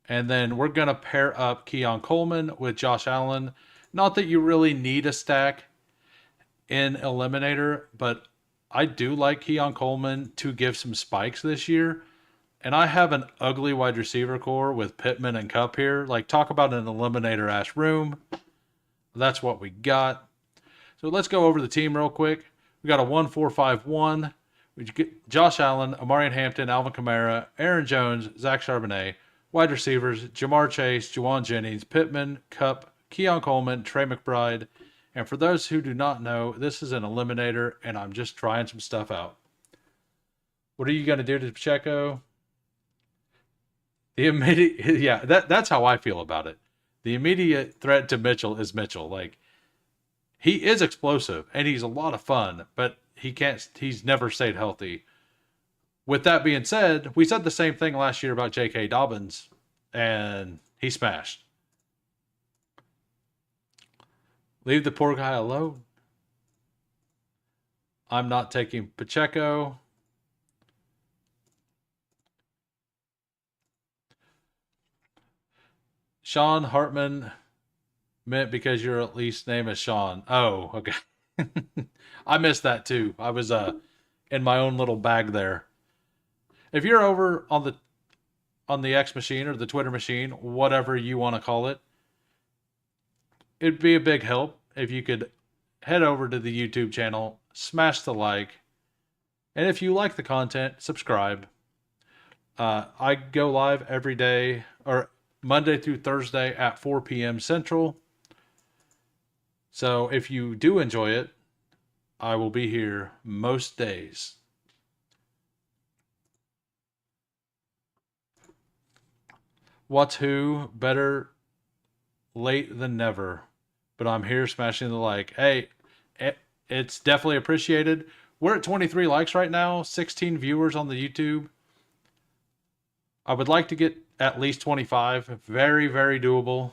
and then we're going to pair up Keon Coleman with Josh Allen. Not that you really need a stack in Eliminator, but I do like Keon Coleman to give some spikes this year. And I have an ugly wide receiver core with Pittman and Cup here. Like, talk about an Eliminator-ass room. that's what we got. So let's go over the team real quick. We got a 1-4-5-1. We get Josh Allen, Amarian Hampton, Alvin Kamara, Aaron Jones, Zach Charbonnet. Wide receivers, Jamar Chase, Juwan Jennings, Pittman, Cup, Keon Coleman, Trey McBride. And for those who do not know, this is an eliminator, and I'm just trying some stuff out. What are you going to do to Pacheco? The immediate, yeah, that's how I feel about it. The immediate threat to Mitchell is Mitchell. Like, he is explosive and he's a lot of fun, but he's never stayed healthy. With that being said, we said the same thing last year about J.K. Dobbins, and he smashed. Leave the poor guy alone. I'm not taking Pacheco. Sean Hartman meant because your at least name is Sean. Oh, okay. I missed that too. I was in my own little bag there. If you're over on the X machine or the Twitter machine, whatever you want to call it, it'd be a big help if you could head over to the YouTube channel, smash the like, and if you like the content, subscribe. I go live every day, or Monday through Thursday at 4 p.m. Central. So if you do enjoy it, I will be here most days. What's who? Better late than never. But I'm here smashing the like. Hey, it's definitely appreciated. We're at 23 likes right now, 16 viewers on the YouTube. I would like to get at least 25. Very, very doable.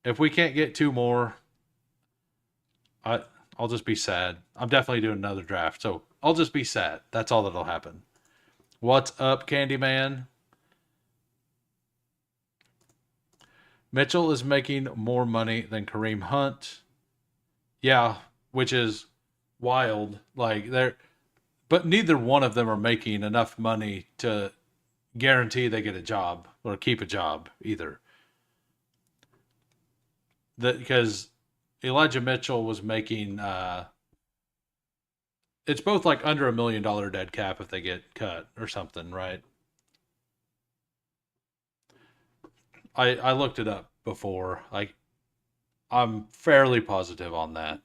If we can't get 2 more, I'll just be sad. I'm definitely doing another draft, so I'll just be sad. That's all that'll happen. What's up, Candyman? Mitchell is making more money than Kareem Hunt. Yeah, which is wild. Like but neither one of them are making enough money to guarantee they get a job or keep a job either. Because Elijah Mitchell was making it's both like under $1 million dead cap if they get cut or something, right? I looked it up before. Like, I'm fairly positive on that.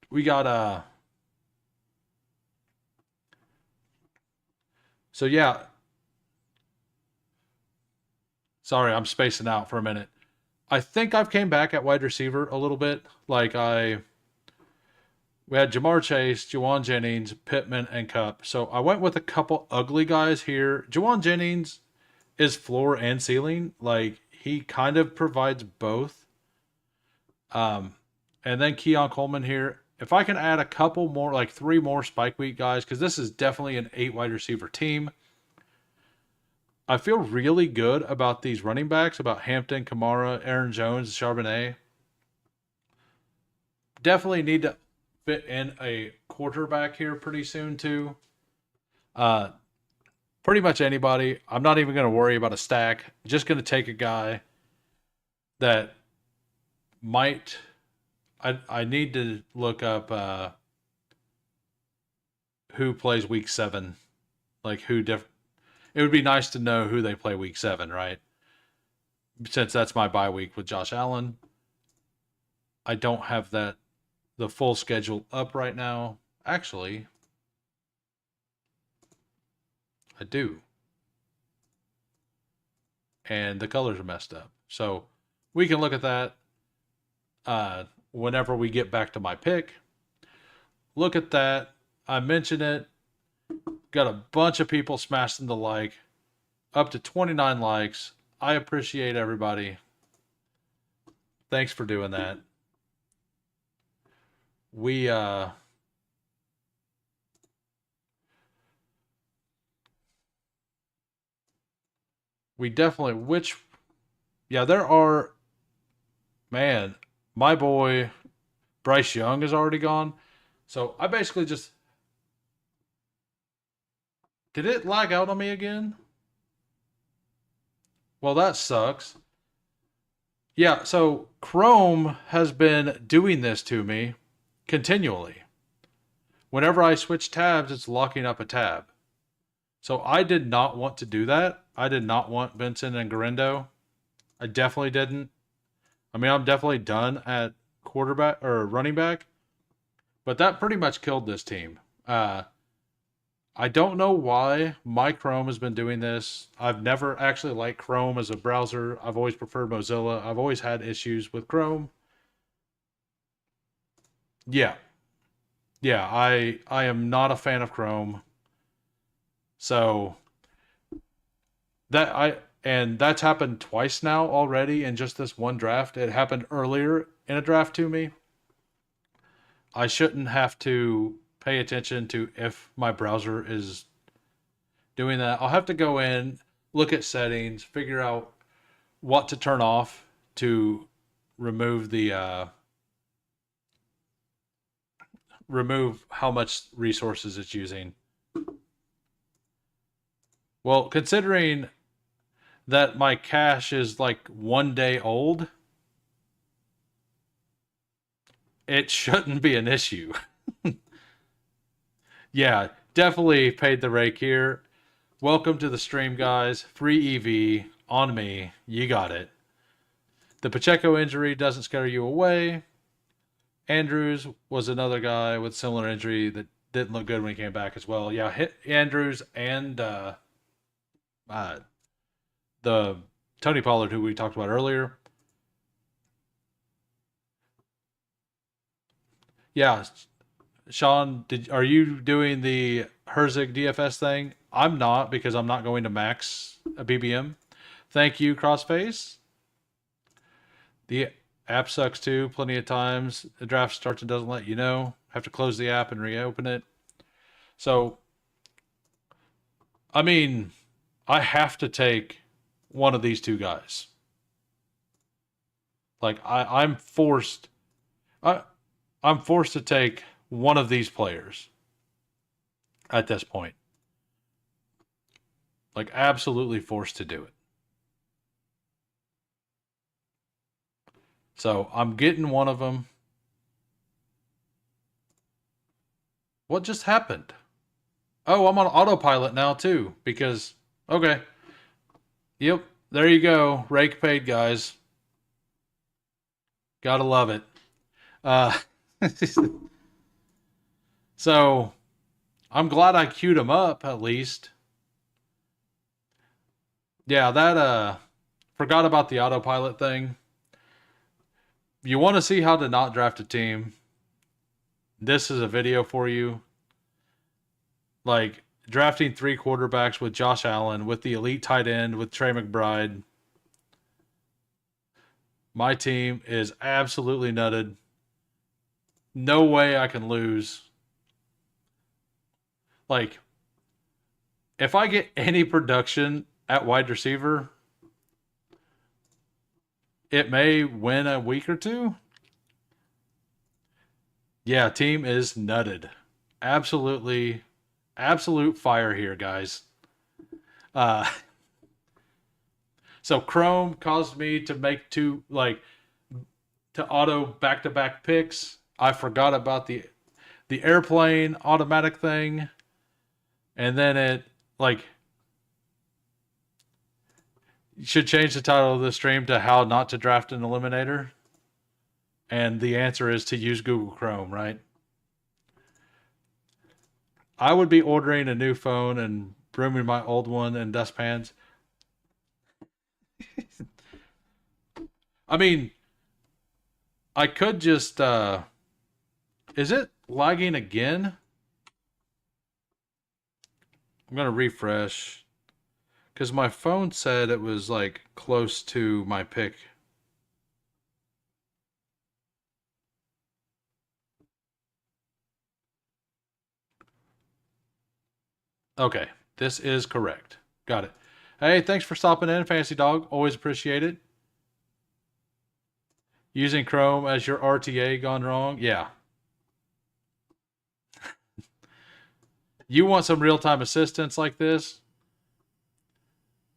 We got so yeah. Sorry, I'm spacing out for a minute. I think I've came back at wide receiver a little bit. Like we had Jamar Chase, Juwan Jennings, Pittman, and Cup. So I went with a couple ugly guys here. Juwan Jennings is floor and ceiling. Like, he kind of provides both. And then Keon Coleman here. If I can add a couple more, like 3 more spike week guys, because this is definitely an 8 wide receiver team. I feel really good about these running backs, about Hampton, Kamara, Aaron Jones, Charbonnet. Definitely need to fit in a quarterback here pretty soon too. Pretty much anybody. I'm not even going to worry about a stack. Just going to take a guy that might. I need to look up who plays week 7. Like, it would be nice to know who they play week 7, right? Since that's my bye week with Josh Allen. I don't have the full schedule up right now. Actually, I do. And the colors are messed up. So we can look at that whenever we get back to my pick. Look at that. I mentioned it. Got a bunch of people smashing the like. Up to 29 likes. I appreciate everybody. Thanks for doing that. We definitely, there are, man, my boy Bryce Young is already gone. So I basically just, did it lag out on me again? Well, that sucks. Yeah, so Chrome has been doing this to me continually. Whenever I switch tabs, it's locking up a tab. So I did not want to do that. I did not want Benson and Garendo. I definitely didn't. I mean, I'm definitely done at quarterback or running back, but that pretty much killed this team. I don't know why my Chrome has been doing this. I've never actually liked Chrome as a browser. I've always preferred Mozilla. I've always had issues with Chrome. Yeah. Yeah, I am not a fan of Chrome. So that I and that's happened twice now already in just this one draft. It happened earlier in a draft to me. I shouldn't have to pay attention to if my browser is doing that. I'll have to go in, look at settings, figure out what to turn off to remove the remove how much resources it's using. Well, considering that my cache is like 1 day old, it shouldn't be an issue. Yeah, definitely paid the rake here. Welcome to the stream, guys. Free EV on me. You got it. The Pacheco injury doesn't scare you away. Andrews was another guy with similar injury that didn't look good when he came back as well. Yeah, hit Andrews and uh, the Tony Pollard, who we talked about earlier. Yeah, Sean, are you doing the Herzig DFS thing? I'm not because I'm not going to max a BBM. Thank you, Crossface. The app sucks too. Plenty of times the draft starts and doesn't let you know. Have to close the app and reopen it. So, I mean, I have to take one of these two guys. Like I'm forced. I'm forced to take one of these players at this point. Like absolutely forced to do it. So I'm getting one of them. What just happened? Oh, I'm on autopilot now too because okay. Yep, there you go. Rake paid, guys. Gotta love it. Uh, so I'm glad I queued him up at least. Yeah, that forgot about the autopilot thing. You want to see how to not draft a team? This is a video for you. Like drafting 3 quarterbacks with Josh Allen, with the elite tight end, with Trey McBride. My team is absolutely nutted. No way I can lose. Like, if I get any production at wide receiver, it may win a week or two. Yeah, team is nutted. Absolutely, absolute fire here, guys. Uh, so Chrome caused me to make to auto back-to-back picks. I forgot about the airplane automatic thing, and then it like you should change the title of the stream to "How Not to Draft an Eliminator," and the answer is to use Google Chrome, right? I would be ordering a new phone and brooming my old one in dustpans. I mean, I could just is it lagging again? I'm gonna refresh because my phone said it was like close to my pick. Okay, this is correct. Got it. Hey, thanks for stopping in, Fancy Dog. Always appreciate it. Using Chrome as your RTA gone wrong? Yeah. You want some real time assistance like this?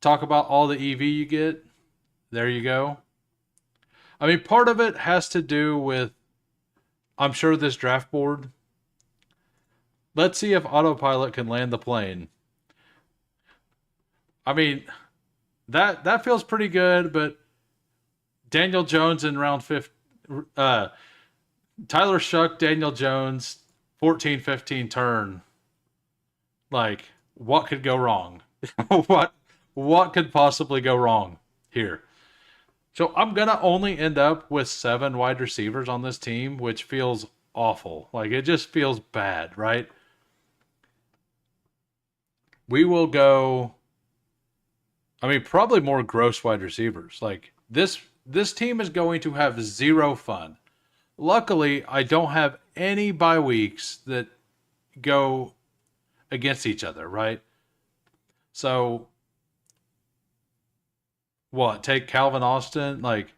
Talk about all the EV you get. There you go. I mean, part of it has to do with, I'm sure, this draft board. Let's see if autopilot can land the plane. I mean, that feels pretty good, but Daniel Jones in round 5, Tyler Shuck, Daniel Jones, 14-15 turn. Like, what could go wrong? what could possibly go wrong here? So I'm gonna only end up with 7 wide receivers on this team, which feels awful. Like, it just feels bad, right? We will go, I mean, probably more gross wide receivers. Like, this team is going to have zero fun. Luckily, I don't have any bye weeks that go against each other, right? So, what? Take Calvin Austin? Like,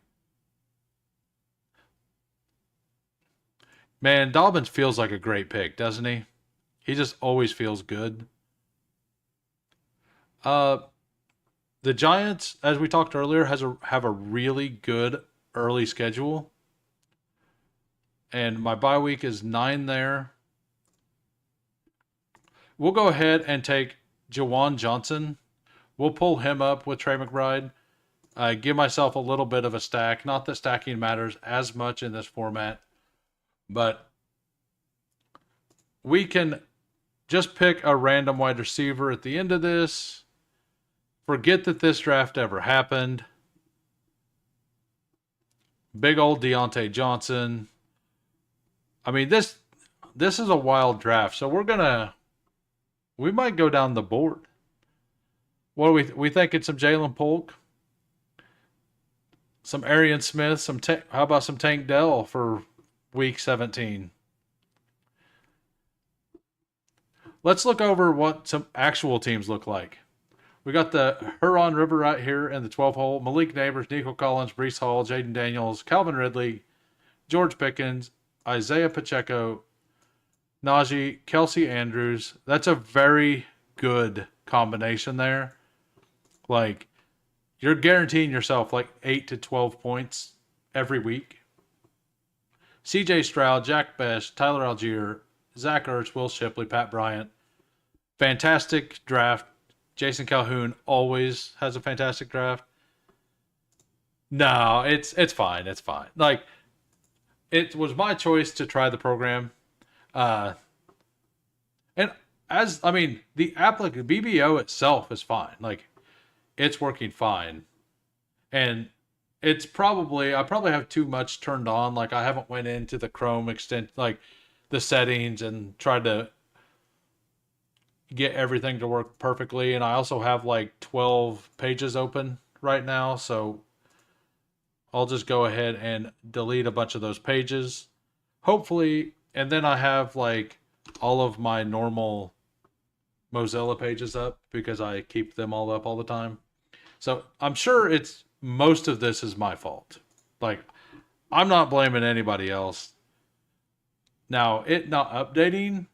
man, Dobbins feels like a great pick, doesn't he? He just always feels good. Uh, the Giants, as we talked earlier, have a really good early schedule, and my bye week is 9 there. We'll go ahead and take Jawan Johnson. We'll pull him up with Trey McBride. Give myself a little bit of a stack. Not that stacking matters as much in this format, but we can just pick a random wide receiver at the end of this. Forget that this draft ever happened. Big old Deontay Johnson. I mean, this is a wild draft, so we might go down the board. What do we thinking? Some Jalen Polk, some Arian Smith, how about some Tank Dell for week 17? Let's look over what some actual teams look like. We got the Huron River right here in the 12 hole. Malik Neighbors, Nico Collins, Brees Hall, Jaden Daniels, Calvin Ridley, George Pickens, Isaiah Pacheco, Najee, Kelsey Andrews. That's a very good combination there. Like, you're guaranteeing yourself like 8 to 12 points every week. CJ Stroud, Jack Best, Tyler Algier, Zach Ertz, Will Shipley, Pat Bryant. Fantastic draft. Jason Calhoun always has a fantastic draft. No, it's fine. It's fine. Like, it was my choice to try the program. And the BBO itself is fine. Like, it's working fine. And I probably have too much turned on. Like, I haven't went into the Chrome like the settings and tried to get everything to work perfectly. And I also have like 12 pages open right now. So I'll just go ahead and delete a bunch of those pages. Hopefully, and then I have like all of my normal Mozilla pages up because I keep them all up all the time. So I'm sure most of this is my fault. Like, I'm not blaming anybody else. Now, it not updating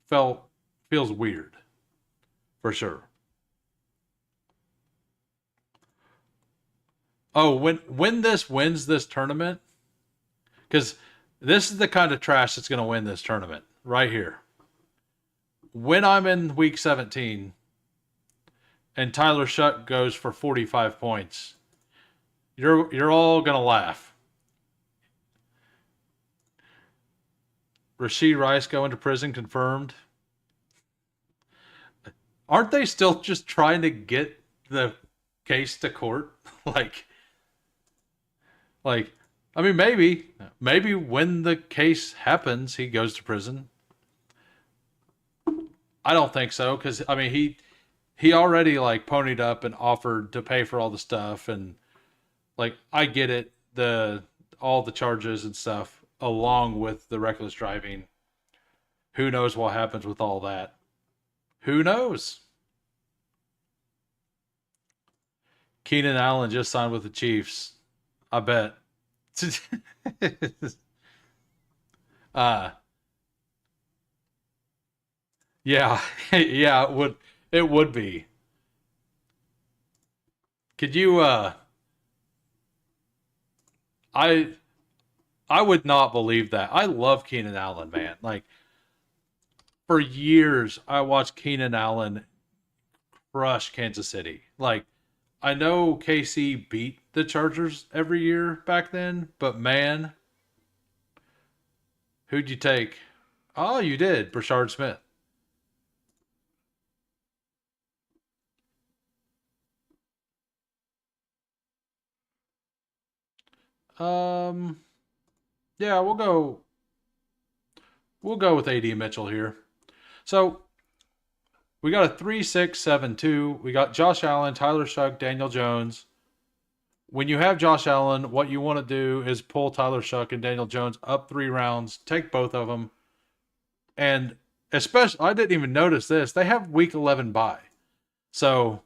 feels weird, for sure. Oh, when this wins this tournament, because this is the kind of trash that's going to win this tournament right here. When I'm in week 17 and Tyler Shuck goes for 45 points, you're all going to laugh. Rashid Rice going to prison confirmed. Aren't they still just trying to get the case to court? like, I mean, maybe when the case happens, he goes to prison. I don't think so, because I mean, he already like ponied up and offered to pay for all the stuff, and like, I get it, all the charges and stuff, along with the reckless driving. Who knows what happens with all that? Who knows? Keenan Allen just signed with the Chiefs. I bet. Yeah, yeah, it would be. Could you I I would not believe that. I love Keenan Allen, man. Like for years, I watched Keenan Allen crush Kansas City. Like I know KC beat the Chargers every year back then, but man, who'd you take? Oh, you did, Brashard Smith. Um, yeah, we'll go with AD Mitchell here. So we got a 3-6-7-2. We got Josh Allen, Tyler Shuck, Daniel Jones. When you have Josh Allen, what you want to do is pull Tyler Shuck and Daniel Jones up 3 rounds, take both of them, and especially I didn't even notice this. They have week 11 bye. So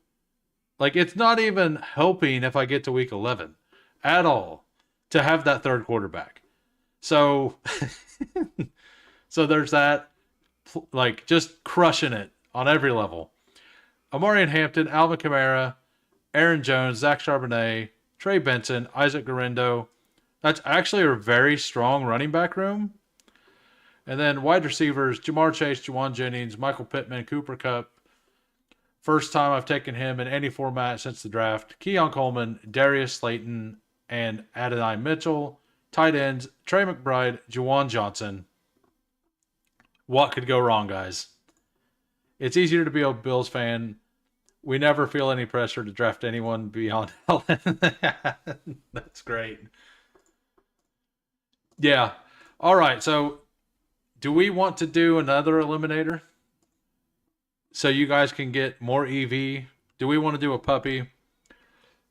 like it's not even helping if I get to week 11 at all to have that third quarterback. So so there's that, like just crushing it on every level. Amarian Hampton, Alvin Kamara, Aaron Jones, Zach Charbonnet, Trey Benson, Isaac Guerrero. That's actually a very strong running back room. And then wide receivers, Jamar Chase, Juwan Jennings, Michael Pittman, Cooper Kupp. First time I've taken him in any format since the draft. Keon Coleman, Darius Slayton, and Adonai Mitchell. Tight ends, Trey McBride, Juwan Johnson. What could go wrong, guys? It's easier to be a Bills fan. We never feel any pressure to draft anyone beyond Allen. That's great. Yeah. All right. So, do we want to do another eliminator so you guys can get more EV? Do we want to do a puppy?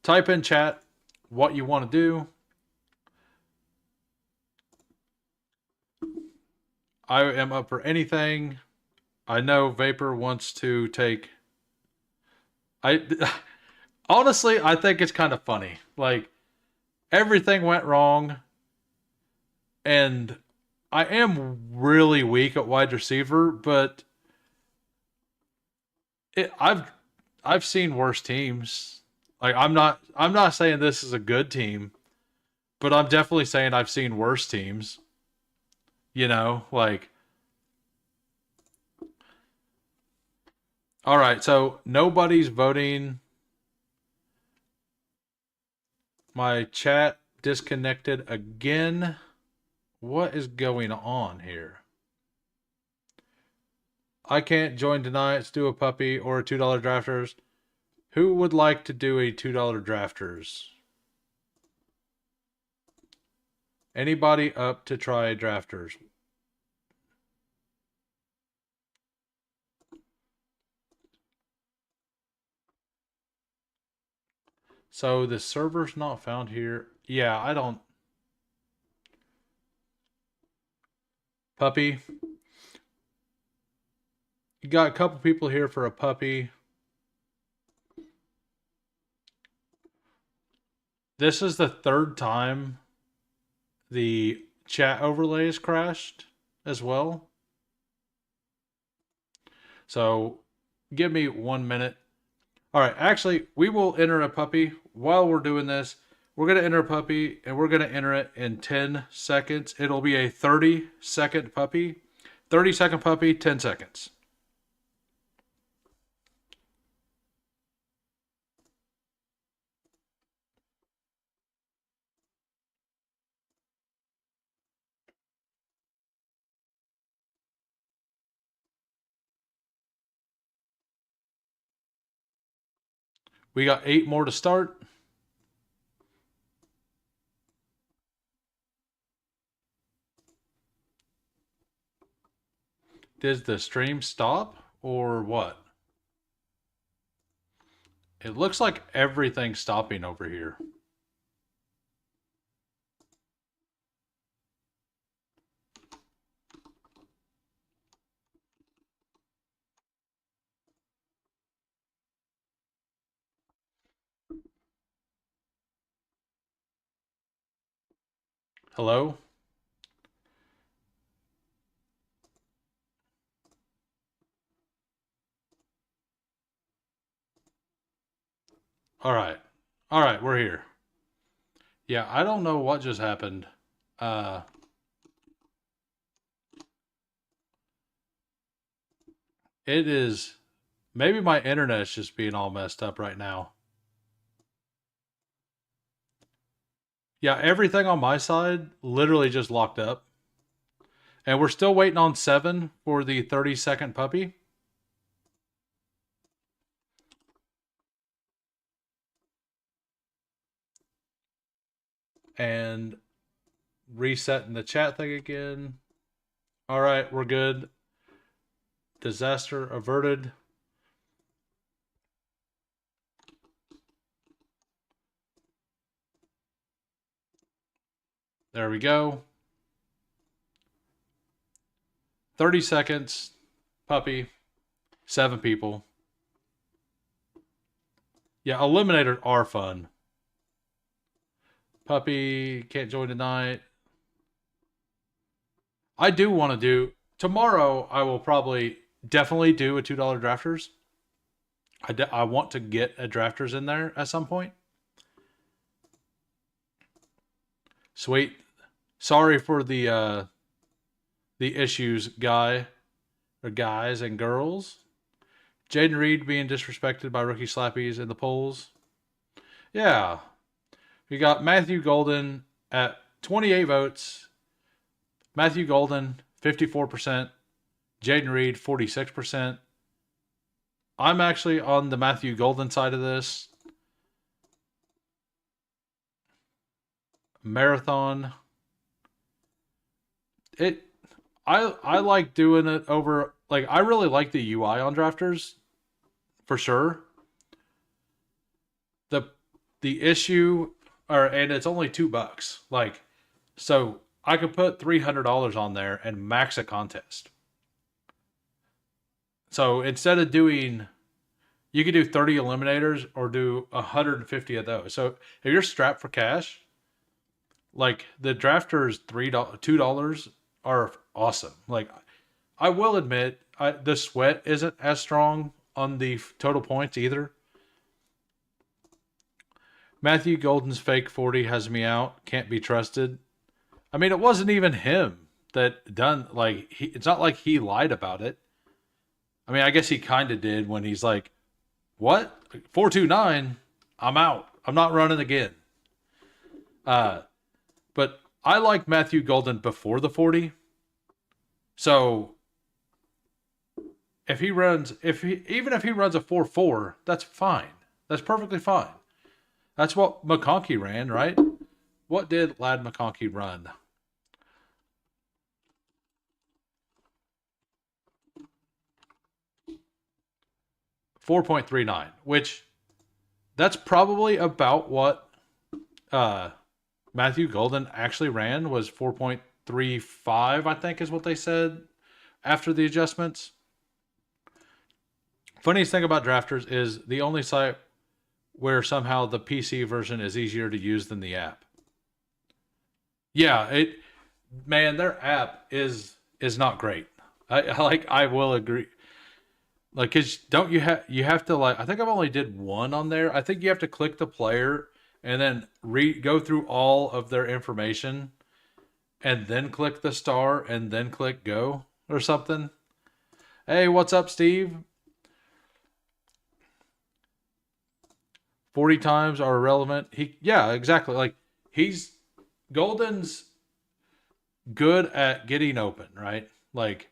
Type in chat what you want to do. I am up for anything. I know Vapor wants to take. I honestly, I think it's kind of funny. Like everything went wrong, and I am really weak at wide receiver, but I've seen worse teams. Like I'm not saying this is a good team, but I'm definitely saying I've seen worse teams. Like all right, so nobody's voting. My chat disconnected again. What is going on here? I can't join tonight. Let's do a puppy or a $2 drafters. Who would like to do a $2 drafters? Anybody up to try drafters? So the server's not found here. Yeah, I don't. Puppy. You got a couple people here for a puppy. This is the third time the chat overlay has crashed as well. So give me 1 minute. All right, actually, we will enter a puppy while we're doing this. We're going to enter a puppy and we're going to enter it in 10 seconds. It'll be a 30-second puppy. 30-second puppy, 10 seconds. We got 8 more to start. Did the stream stop or what? It looks like everything's stopping over here. Hello? All right. All right, we're here. Yeah, I don't know what just happened. Uh, it is maybe my internet's just being all messed up right now. Yeah, everything on my side literally just locked up. And we're still waiting on 7 for the 30-second puppy. And resetting the chat thing again. All right, we're good. Disaster averted. There we go. 30 seconds. Puppy. 7 people. Yeah, eliminators are fun. Puppy can't join tonight. I do want to do tomorrow. I will probably definitely do a $2 drafters. I want to get a drafters in there at some point. Sweet. Sorry for the issues, guy or guys and girls. Jaden Reed being disrespected by rookie slappies in the polls. Yeah. We got Matthew Golden at 28 votes. Matthew Golden, 54%. Jaden Reed, 46%. I'm actually on the Matthew Golden side of this. Marathon. I like doing it over, like, I really like the UI on drafters for sure. The issue, and it's only $2. Like, so I could put $300 on there and max a contest. So instead of doing, you could do 30 eliminators or do 150 of those. So if you're strapped for cash, like the drafters $2 are awesome. Like, I will admit, the sweat isn't as strong on the total points either. Matthew Golden's fake 40 has me out. Can't be trusted. I mean, it wasn't even him that done, like, it's not like he lied about it. I mean, I guess he kind of did when he's like, what? 429? I'm out. I'm not running again. But I like Matthew Golden before the 40. So if he runs, even if he runs a 4.4, that's fine. That's perfectly fine. That's what McConkey ran, right? What did Lad McConkey run? .39, which that's probably about what Matthew Golden actually ran, was 4.35, I think is what they said after the adjustments. Funniest thing about drafters is the only site where somehow the PC version is easier to use than the app. Yeah, their app is not great. I will agree. Like, cause don't you have to, like, I think I've only did one on there. I think you have to click the player and then go through all of their information and then click the star and then click go or something. Hey, what's up, Steve? 40 times are irrelevant. Yeah, exactly. Like, Golden's good at getting open, right? Like,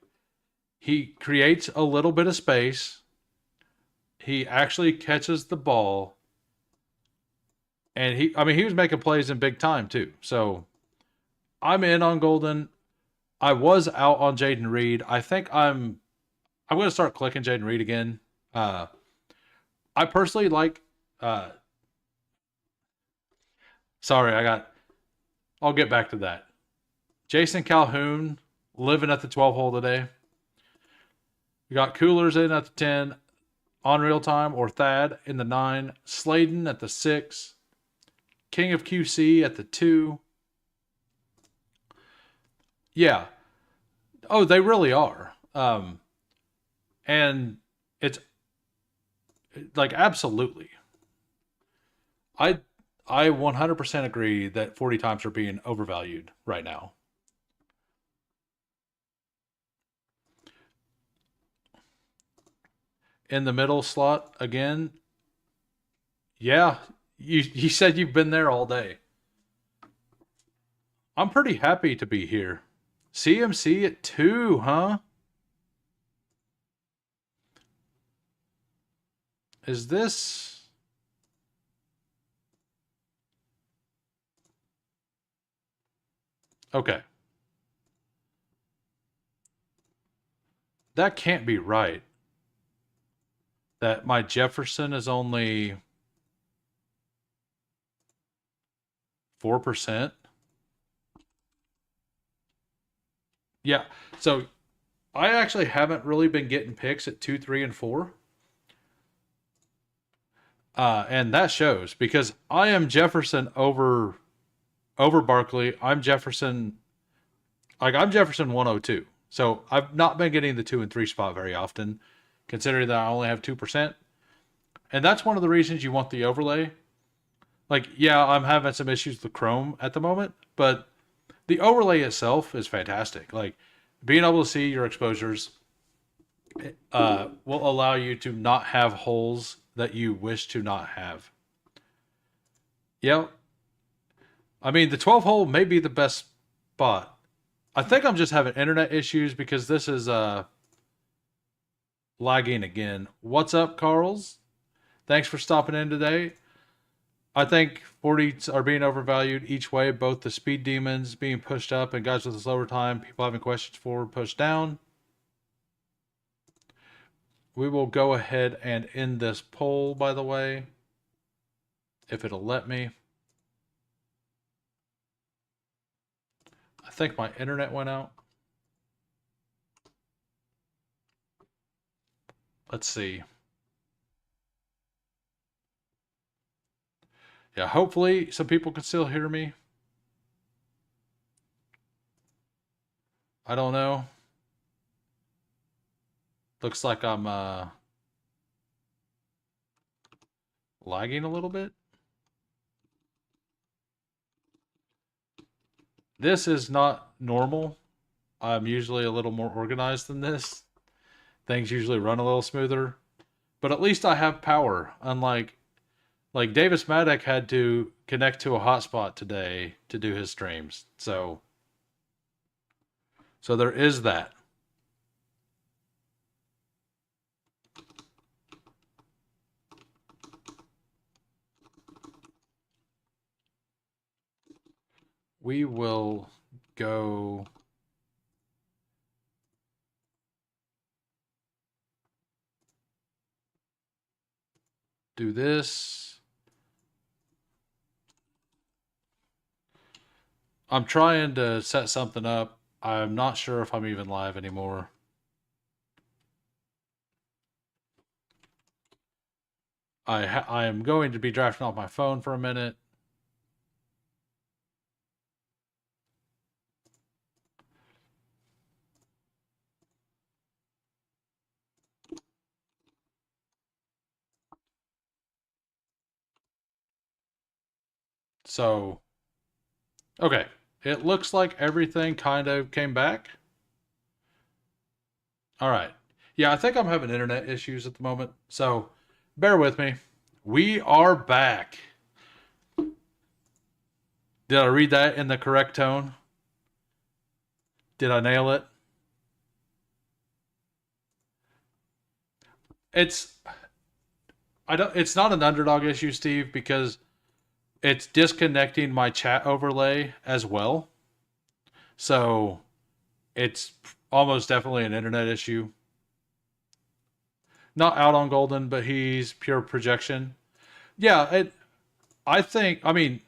he creates a little bit of space. He actually catches the ball. And he was making plays in big time too. So I'm in on Golden. I was out on Jaden Reed. I think I'm going to start clicking Jaden Reed again. I personally like, sorry, I'll get back to that. Jason Calhoun living at the 12 hole today. We got Coolers in at the 10, on real time, or Thad in the 9, Sladen at the 6, King of QC at the 2. Yeah. Oh, they really are. And it's like, absolutely. I 100% agree that 40 times are being overvalued right now. In the middle slot again, yeah, you said you've been there all day. I'm pretty happy to be here. CMC at 2, huh? Is this... Okay. That can't be right. That my Jefferson is only 4%. Yeah. So I actually haven't really been getting picks at 2, 3, and 4. And that shows because I am Jefferson over Barkley. I'm Jefferson, like I'm Jefferson 102. So I've not been getting the 2 and 3 spot very often, considering that I only have 2%. And that's one of the reasons you want the overlay. Like, yeah, I'm having some issues with Chrome at the moment, but the overlay itself is fantastic. Like being able to see your exposures will allow you to not have holes that you wish to not have. Yeah, I mean the 12 hole may be the best spot. I think I'm just having internet issues because this is lagging again. What's up, Carls? Thanks for stopping in today. I think 40s are being overvalued each way, both the speed demons being pushed up and guys with a slower time, people having questions forward, pushed down. We will go ahead and end this poll, by the way, if it'll let me. I think my internet went out. Let's see. Yeah, hopefully some people can still hear me. I don't know. Looks like I'm lagging a little bit. This is not normal. I'm usually a little more organized than this. Things usually run a little smoother. But at least I have power, unlike like Davis Maddock had to connect to a hotspot today to do his streams. So there is that. We will go do this. I'm trying to set something up. I'm not sure if I'm even live anymore. I am going to be drafting off my phone for a minute. So, okay. It looks like everything kind of came back. All right. Yeah, I think I'm having internet issues at the moment. So, bear with me. We are back. Did I read that in the correct tone? Did I nail it? It's it's not an underdog issue, Steve, because it's disconnecting my chat overlay as well. So it's almost definitely an internet issue. Not out on Golden, but he's pure projection. Yeah, I think Golden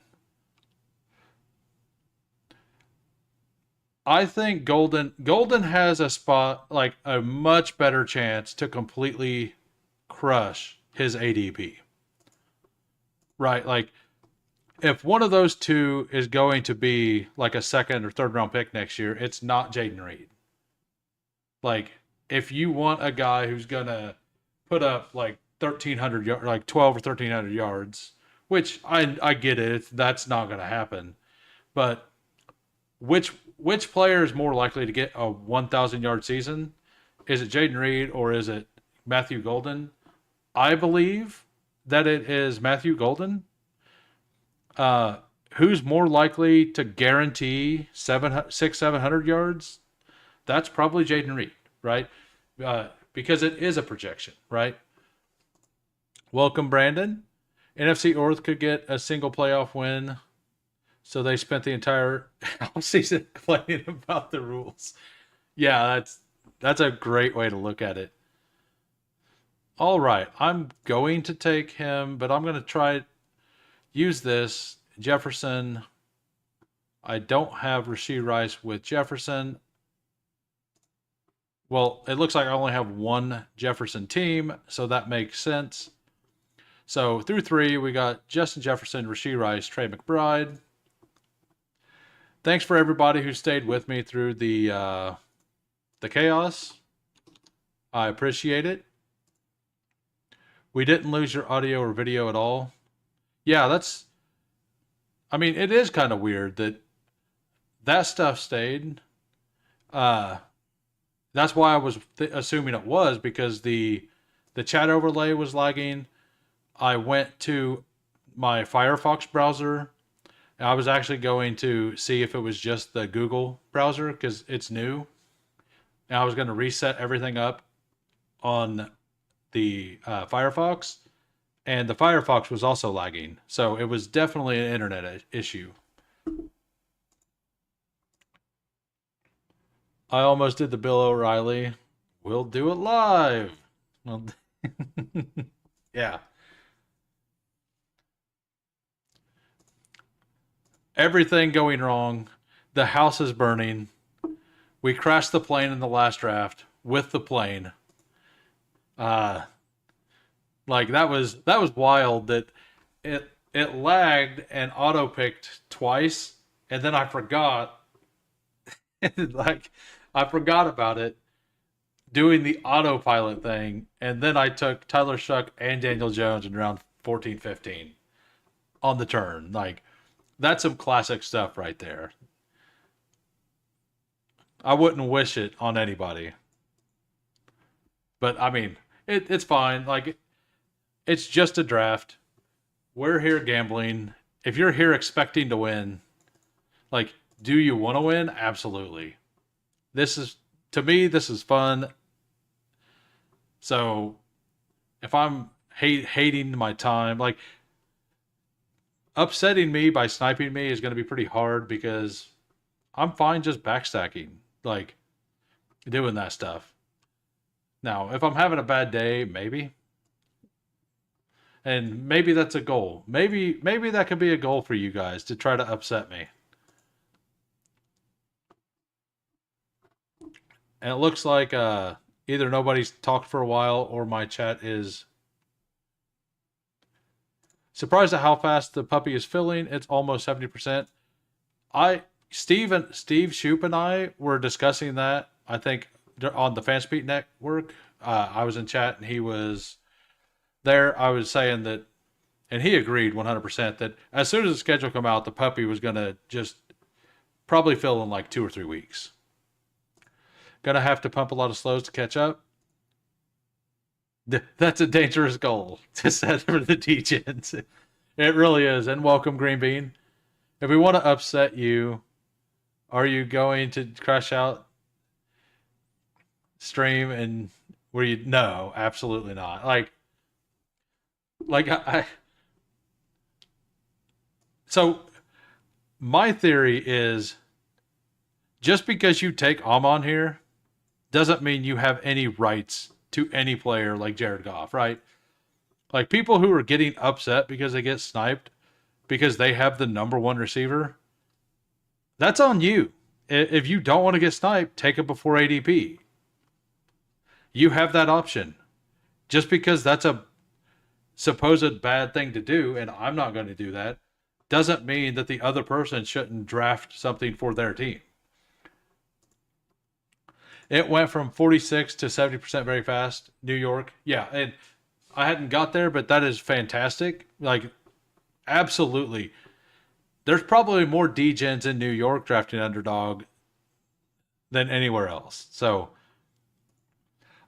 has a spot like a much better chance to completely crush his ADP. Right, like if one of those two is going to be like a second or third round pick next year, it's not Jaden Reed. Like if you want a guy who's gonna put up like 1,300 like 12 or 1,300 yards which I get it. That's not going to happen. But which player is more likely to get a 1,000 yard season? Is it Jaden Reed or is it Matthew Golden? I believe that it is Matthew Golden. Who's more likely to guarantee 700 yards? That's probably Jaden Reed, right? Because it is a projection, right? Welcome, Brandon. NFC North could get a single playoff win. So they spent the entire offseason complaining about the rules. Yeah, that's a great way to look at it. All right, I'm going to take him, but I'm going to try use this Jefferson. I don't have Rashee Rice with Jefferson. Well, it looks like I only have one Jefferson team, so that makes sense. So through 3, we got Justin Jefferson, Rashee Rice, Trey McBride. Thanks for everybody who stayed with me through the chaos. I appreciate it. We didn't lose your audio or video at all. Yeah, it is kind of weird that stuff stayed. That's why I was assuming it was, because the chat overlay was lagging. I went to my Firefox browser. I was actually going to see if it was just the Google browser because it's new. And I was going to reset everything up on the Firefox. And the Firefox was also lagging. So it was definitely an internet issue. I almost did the Bill O'Reilly. We'll do it live. Well, yeah. Everything going wrong. The house is burning. We crashed the plane in the last draft with the plane. That was wild that it lagged and auto picked twice, and then I forgot. I forgot about it doing the autopilot thing, and then I took Tyler Shuck and Daniel Jones in round 14, 15 on the turn. That's some classic stuff right there. I wouldn't wish it on anybody. But, it's fine. It's just a draft. We're here gambling. If you're here expecting to win, do you want to win? Absolutely. To me, this is fun. So, if I'm hating my time, upsetting me by sniping me is going to be pretty hard because I'm fine just backstacking, doing that stuff. Now, if I'm having a bad day, maybe. And maybe that's a goal. Maybe that could be a goal for you guys to try to upset me. And it looks like either nobody's talked for a while or my chat is surprised at how fast the puppy is filling. It's almost 70%. Steve Shoop and I were discussing that, I think, on the Fanspeak network. I was in chat and he was there. I was saying that, and he agreed 100% that as soon as the schedule come out, the puppy was going to just probably fill in 2 or 3 weeks. Going to have to pump a lot of slows to catch up. That's a dangerous goal to set for the Degens. It really is. And welcome, Green Bean. If we want to upset you, are you going to crash out stream and where you? No, absolutely not. So my theory is just because you take Amon here doesn't mean you have any rights to any player like Jared Goff, right? People who are getting upset because they get sniped because they have the number 1 receiver, that's on you. If you don't want to get sniped, take it before ADP. You have that option. Just because that's a supposed bad thing to do, and I'm not going to do that, doesn't mean that the other person shouldn't draft something for their team. It went from 46 to 70% very fast. New York. Yeah, and I hadn't got there, but that is fantastic. Absolutely. There's probably more Degens in New York drafting underdog than anywhere else. So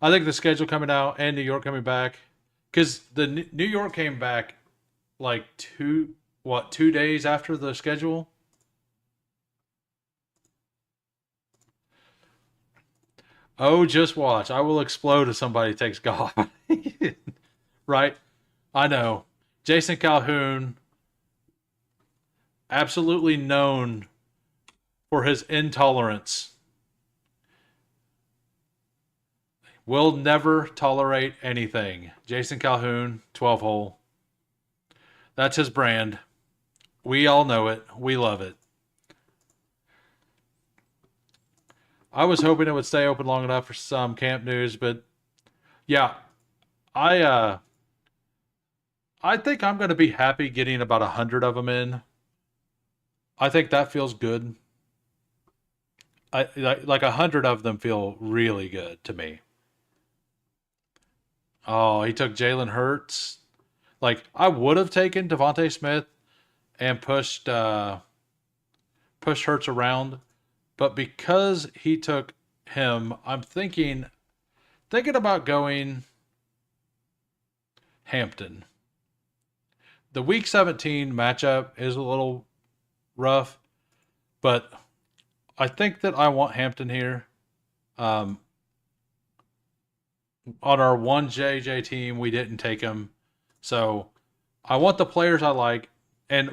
I think the schedule coming out and New York coming back, because the New York came back like 2 days after the schedule. Oh, just watch. I will explode if somebody takes Goff. Right? I know. Jason Calhoun, absolutely known for his intolerance, will never tolerate anything. Jason Calhoun, 12 hole. That's his brand. We all know it. We love it. I was hoping it would stay open long enough for some camp news, but yeah, I I think I'm going to be happy getting about 100 of them in. I think that feels good. Like 100 of them feel really good to me. Oh, he took Jalen Hurts. Like I would have taken Devontae Smith and pushed Hurts around, but because he took him, I'm thinking about going Hampton. The Week 17 matchup is a little rough, but I think that I want Hampton here. Um, on our one JJ team, we didn't take him, so I want the players I like, and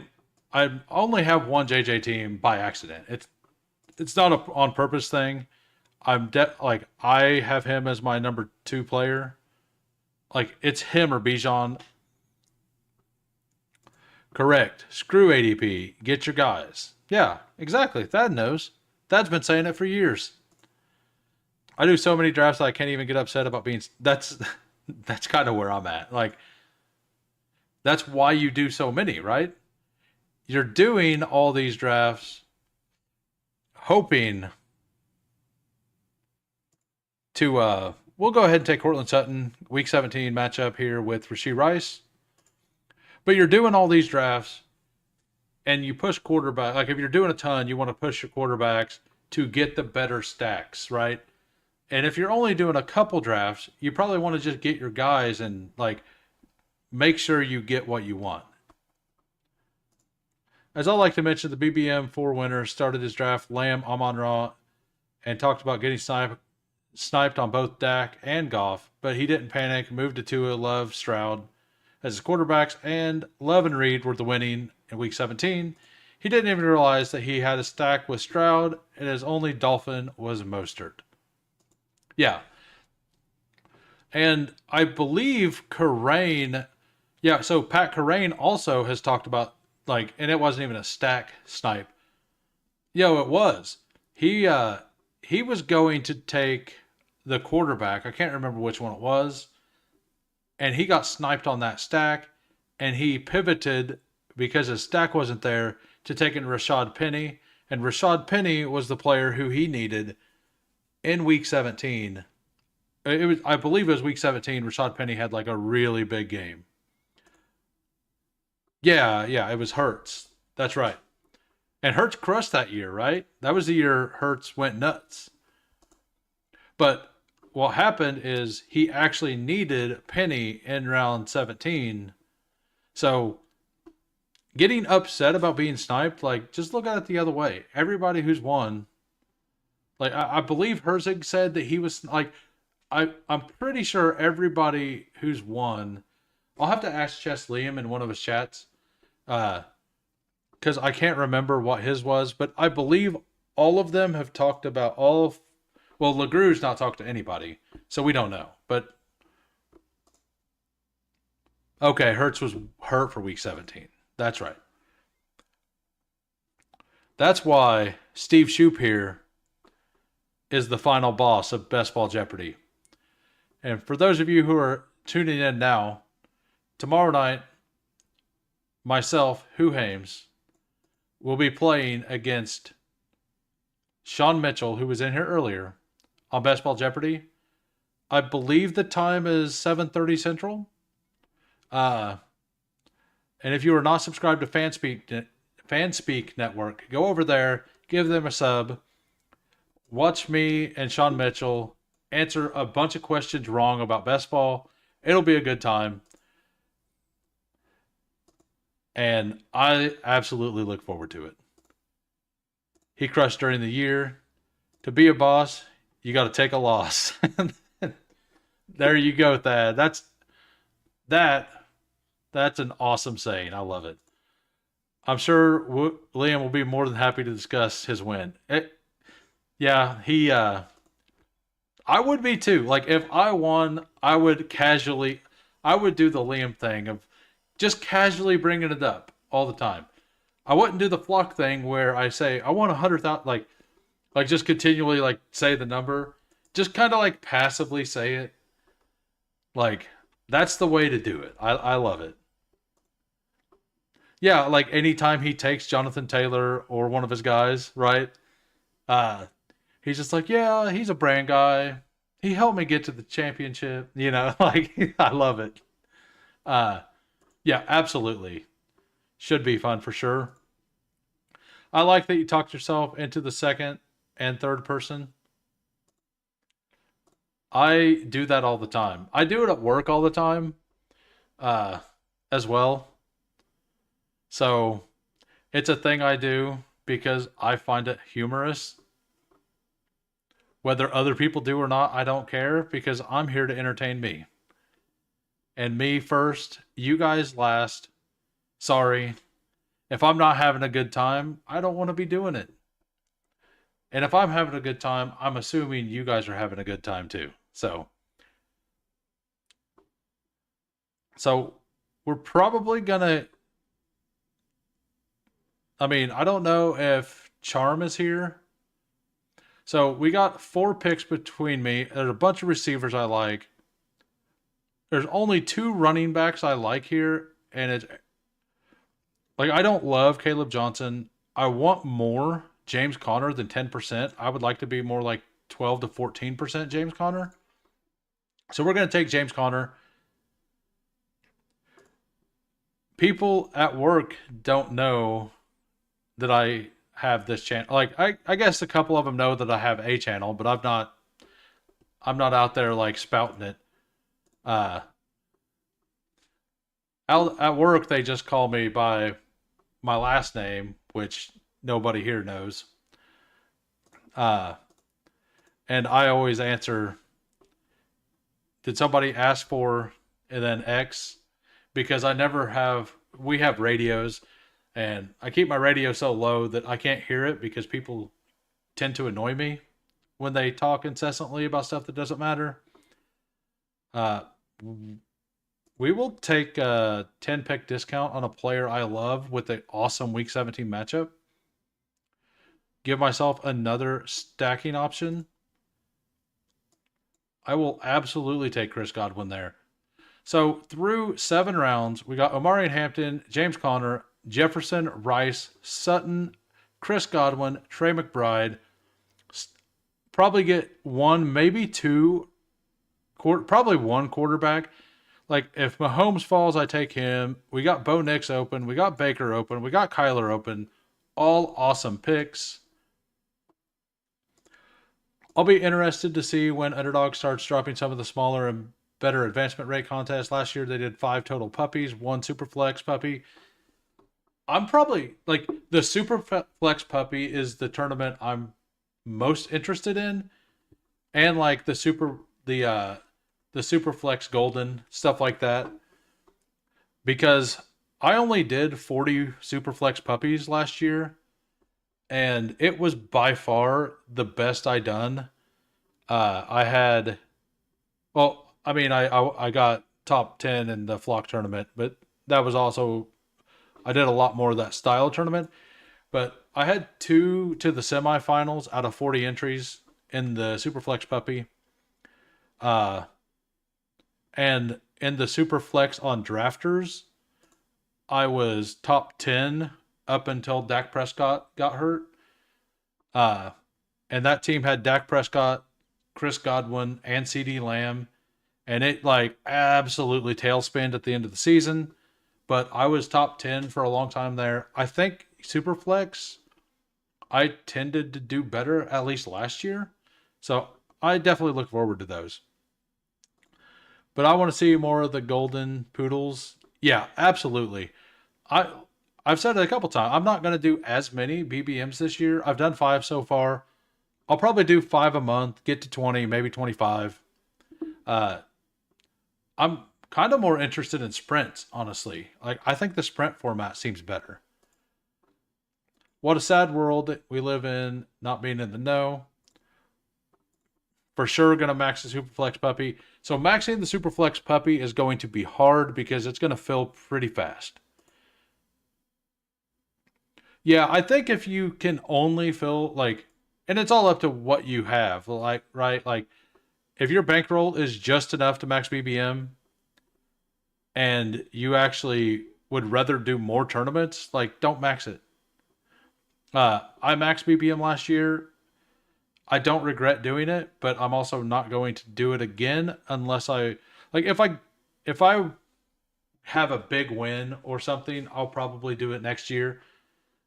I only have one JJ team by accident. It's not a on purpose thing. Like I have him as my number 2 player. Like it's him or Bijan. Correct. Screw ADP. Get your guys. Yeah, exactly. Thad knows. Thad's been saying it for years. I do so many drafts that I can't even get upset about being. That's kind of where I'm at. Like that's why you do so many, right? You're doing all these drafts hoping to we'll go ahead and take Cortland Sutton, week 17 matchup here with Rashee Rice. But you're doing all these drafts and you push quarterback. Like if you're doing a ton, you want to push your quarterbacks to get the better stacks, right? And if you're only doing a couple drafts, you probably want to just get your guys and like make sure you get what you want. As I like to mention, the BBM 4 winner started his draft Lamb, Amon-Ra, and talked about getting sniped on both Dak and Goff, but he didn't panic, moved to Tua, Love, Stroud as his quarterbacks, and Love and Reed were the winning in Week 17. He didn't even realize that he had a stack with Stroud, and his only Dolphin was Mostert. Yeah. And I believe Kerrane, yeah, so Pat Kerrane also has talked about, like, and it wasn't even a stack snipe. Yo, it was. He was going to take the quarterback. I can't remember which one it was. And he got sniped on that stack. And he pivoted because his stack wasn't there to taking Rashad Penny. And Rashad Penny was the player who he needed in week 17. I believe it was week 17. Rashad Penny had like a really big game. Yeah, it was Hurts. That's right. And Hurts crushed that year, right? That was the year Hurts went nuts. But what happened is he actually needed Penny in round 17. So getting upset about being sniped, like just look at it the other way. Everybody who's won, like I believe Herzig said that he was like, I'm pretty sure everybody who's won. I'll have to ask Chess Liam in one of his chats, because I can't remember what his was, but I believe all of them have talked about well, LeGrew's not talked to anybody, so we don't know. But okay, Hurts was hurt for week 17. That's right. That's why Steve Shoup here is the final boss of Bestball Jeopardy. And for those of you who are tuning in now, tomorrow night, myself, Hugh Hames, will be playing against Sean Mitchell, who was in here earlier, on Bestball Jeopardy. I believe the time is 7:30 Central. And if you are not subscribed to Fanspeak Network, go over there, give them a sub, watch me and Sean Mitchell answer a bunch of questions wrong about Bestball. It'll be a good time. And I absolutely look forward to it. He crushed during the year. To be a boss, you got to take a loss. There you go, Thad. That's an awesome saying. I love it. I'm sure Liam will be more than happy to discuss his win. Yeah, he. I would be too. Like if I won, I would do the Liam thing of just casually bringing it up all the time. I wouldn't do the flock thing where I say I want 100,000, like just continually like say the number, just kind of like passively say it. Like that's the way to do it. I love it. Yeah, like anytime he takes Jonathan Taylor or one of his guys, right? Uh, he's just like, yeah, he's a brand guy. He helped me get to the championship. Like I love it. Uh, yeah, absolutely. Should be fun for sure. I like that you talked yourself into the second and third person. I do that all the time. I do it at work all the time, uh, as well. So it's a thing I do because I find it humorous. Whether other people do or not, I don't care because I'm here to entertain me. And me first, you guys last. Sorry. If I'm not having a good time, I don't want to be doing it. And if I'm having a good time, I'm assuming you guys are having a good time too. So we're probably gonna. I mean, I don't know if Charm is here. So we got 4 picks between me. There's a bunch of receivers I like. There's only 2 running backs I like here, and it's like I don't love Caleb Johnson. I want more James Conner than 10%. I would like to be more like 12 to 14% James Conner. So we're going to take James Conner. People at work don't know that I have this channel. Like I guess a couple of them know that I have a channel, but I'm not out there like spouting it. Uh at work they just call me by my last name, which nobody here knows. Uh and I always answer, did somebody ask for, and then X, because we have radios, and I keep my radio so low that I can't hear it because people tend to annoy me when they talk incessantly about stuff that doesn't matter. Uh, we will take a 10 pick discount on a player I love with an awesome Week 17 matchup. Give myself another stacking option. I will absolutely take Chris Godwin there. So through 7 rounds, we got Omari Hampton, James Conner, Jefferson, Rice, Sutton, Chris Godwin, Trey McBride. Probably get one, maybe two, probably one quarterback. Like if Mahomes falls, I take him. We got Bo Nix open. We got Baker open. We got Kyler open. All awesome picks. I'll be interested to see when Underdog starts dropping some of the smaller and better advancement rate contests. Last year they did 5 total puppies, 1 super flex puppy. I'm probably like the super flex puppy is the tournament I'm most interested in, and like the super flex golden stuff like that, because I only did 40 super flex puppies last year, and it was by far the best I done. I had, well, I mean, I got top 10 in the flock tournament, but that was also, I did a lot more of that style tournament. But I had 2 to the semifinals out of 40 entries in the Superflex puppy. And in the Superflex on drafters, I was top 10 up until Dak Prescott got hurt. And that team had Dak Prescott, Chris Godwin, and CeeDee Lamb. And it like absolutely tailspinned at the end of the season. but I was top 10 for a long time there. I think Superflex, I tended to do better, at least last year. So I definitely look forward to those. But I want to see more of the golden poodles. Yeah, absolutely. I I've said it a couple times. I'm not going to do as many BBMs this year. I've done 5 so far. I'll probably do 5 a month, get to 20, maybe 25. Uh, I'm kind of more interested in sprints, honestly. Like I think the sprint format seems better. What a sad world that we live in, not being in the know. For sure going to max the Superflex puppy. So maxing the Superflex puppy is going to be hard because it's going to fill pretty fast. Yeah, I think if you can only fill like, and it's all up to what you have, like, right? Like if your bankroll is just enough to max BBM and you actually would rather do more tournaments, like don't max it. I maxed BBM last year. I don't regret doing it, but I'm also not going to do it again unless I like if I have a big win or something, I'll probably do it next year.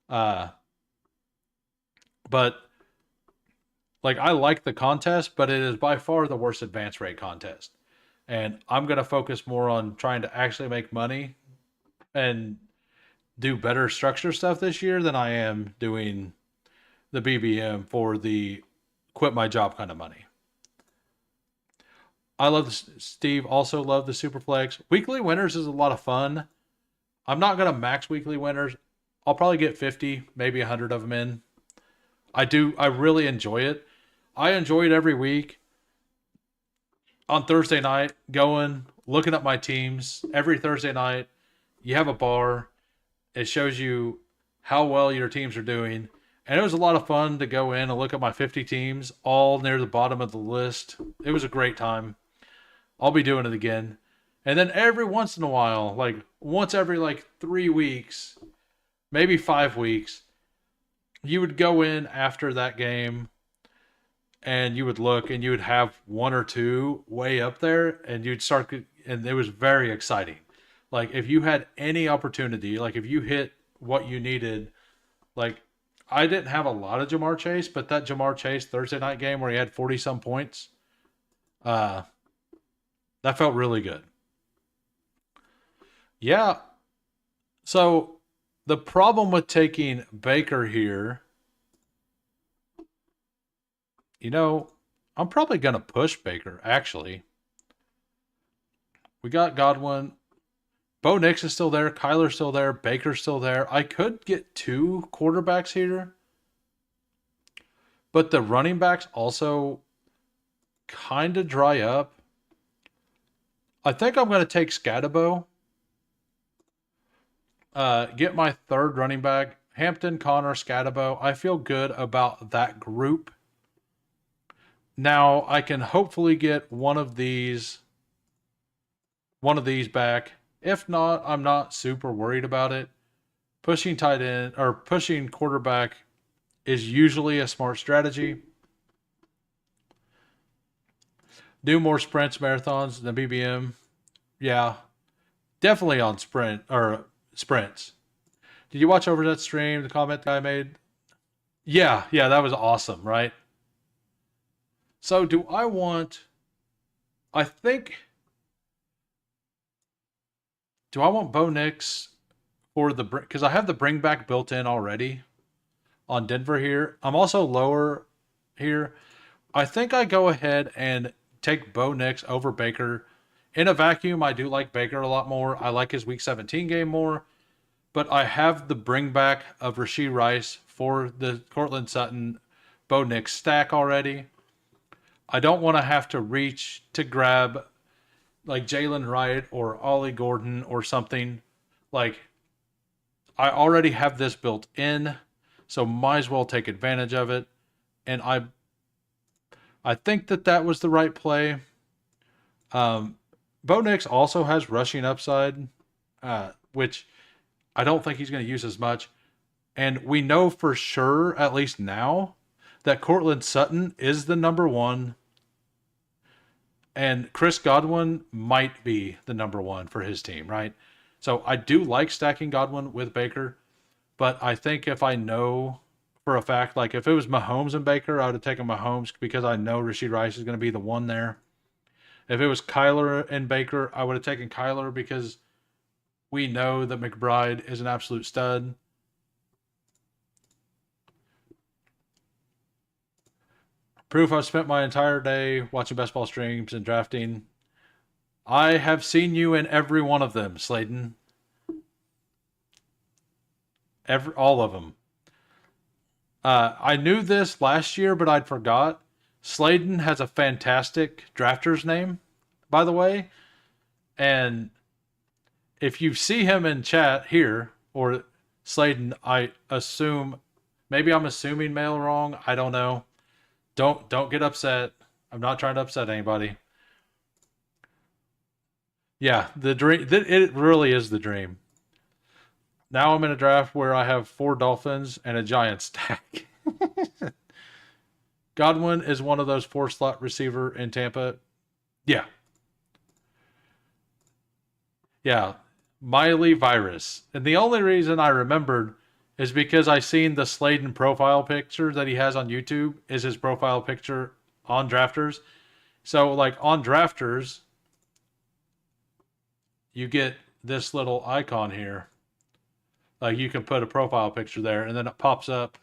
Uh but like I like the contest, but it is by far the worst advance rate contest. And I'm going to focus more on trying to actually make money and do better structure stuff this year than I am doing the BBM for the quit my job kind of money. I love Steve also loved the Superflex. Weekly winners is a lot of fun. I'm not going to max weekly winners. I'll probably get 50, maybe 100 of them in. I really enjoy it. I enjoy it every week. On Thursday night, going, looking at my teams. Every Thursday night, you have a bar. It shows you how well your teams are doing. And it was a lot of fun to go in and look at my 50 teams, all near the bottom of the list. It was a great time. I'll be doing it again. And then every once in a while, like once every like 3 weeks, maybe 5 weeks, you would go in after that game and you would look and you would have one or two way up there and you'd start, and it was very exciting. Like if you had any opportunity, like if you hit what you needed, like I didn't have a lot of Jamar Chase, but that Jamar Chase Thursday night game where he had 40 some points, that felt really good. Yeah. So the problem with taking Baker here, I'm probably going to push Baker, actually. We got Godwin. Bo Nix is still there. Kyler's still there. Baker's still there. I could get 2 quarterbacks here. But the running backs also kind of dry up. I think I'm going to take Scatabo. Get my 3rd running back. Hampton, Connor, Scatabo. I feel good about that group. Now I can hopefully get one of these back. If not, I'm not super worried about it. Pushing tight end or pushing quarterback is usually a smart strategy. Do more sprints, marathons than BBM. Yeah, definitely on sprints. Did you watch over that stream? The comment that I made? Yeah, that was awesome, right? So do I want? I think. Do I want Bo Nix for the because I have the bring back built in already on Denver here. I'm also lower here. I think I go ahead and take Bo Nix over Baker. In a vacuum, I do like Baker a lot more. I like his Week 17 game more. But I have the bring back of Rashee Rice for the Cortland Sutton Bo Nix stack already. I don't want to have to reach to grab like Jalen Wright or Ollie Gordon or something. Like, I already have this built in, so might as well take advantage of it. And I think that was the right play. Bo Nix also has rushing upside, which I don't think he's going to use as much. And we know for sure, at least now, that Cortland Sutton is the number 1. And Chris Godwin might be the number 1 for his team, right? So I do like stacking Godwin with Baker, but I think if I know for a fact, like if it was Mahomes and Baker, I would have taken Mahomes because I know Rashid Rice is going to be the one there. If it was Kyler and Baker, I would have taken Kyler because we know that McBride is an absolute stud. Proof I've spent my entire day watching Bestball streams and drafting. I have seen you in every one of them, Slayton. All of them. I knew this last year, but I'd forgot. Sladen has a fantastic drafter's name, by the way. And if you see him in chat here, or Sladen, I assume, maybe I'm assuming mail wrong. I don't know. Don't get upset. I'm not trying to upset anybody. Yeah, the dream. It really is the dream. Now I'm in a draft where I have 4 Dolphins and a Giant stack. Godwin is one of those 4-slot receiver in Tampa. Yeah. Yeah. Miley virus. And the only reason I remembered is because I seen the Sladen profile picture that he has on YouTube is his profile picture on Drafters. So like on Drafters, you get this little icon here. Like you can put a profile picture there and then it pops up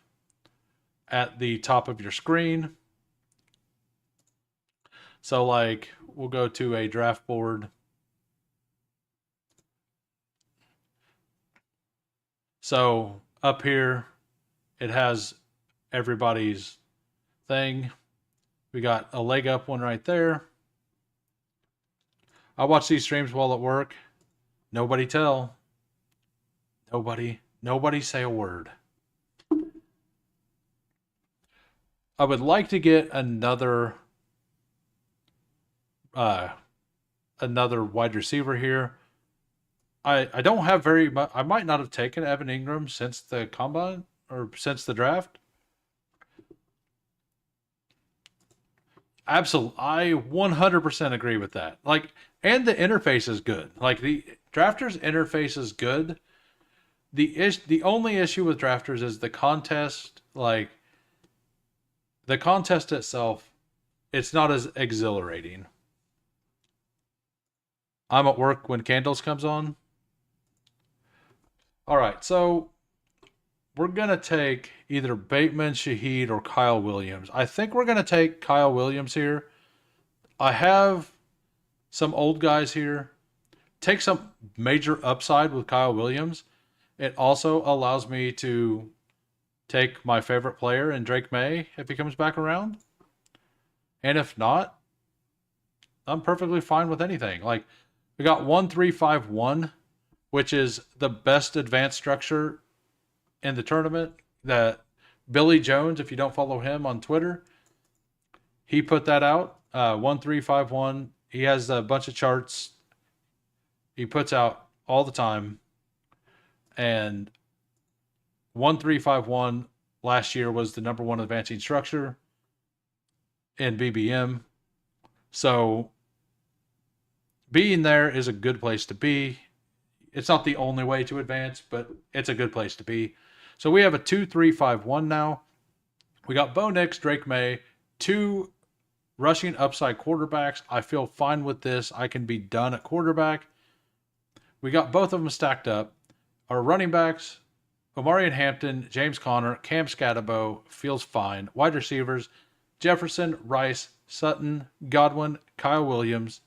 at the top of your screen. So like we'll go to a draft board. So up here, it has everybody's thing. We got a leg up one right there. I watch these streams while at work. Nobody tell. Nobody say a word. I would like to get another wide receiver here. I don't have very much. I might not have taken Evan Ingram since the combine or since the draft. Absolutely, I 100% agree with that. Like, and the interface is good. Like the drafters interface is good. The only issue with drafters is the contest. Like the contest itself, it's not as exhilarating. I'm at work when Candles comes on. All right, so we're going to take either Bateman, Shaheed, or Kyle Williams. I think we're going to take Kyle Williams here. I have some old guys here. Take some major upside with Kyle Williams. It also allows me to take my favorite player in Drake May if he comes back around. And if not, I'm perfectly fine with anything. Like, we got 1-3-5-1, which is the best advanced structure in the tournament. That Billy Jones, if you don't follow him on Twitter, he put that out. 1-3-5-1. He has a bunch of charts he puts out all the time. And 1-3-5-1 last year was the number 1 advancing structure in BBM. So being there is a good place to be. It's not the only way to advance, but it's a good place to be. So we have a 2-3-5-1 now. We got Bo Nix, Drake May, 2 rushing upside quarterbacks. I feel fine with this. I can be done at quarterback. We got both of them stacked up. Our running backs, Omarion Hampton, James Conner, Cam Scatterbo, feels fine. Wide receivers, Jefferson, Rice, Sutton, Godwin, Kyle Williams.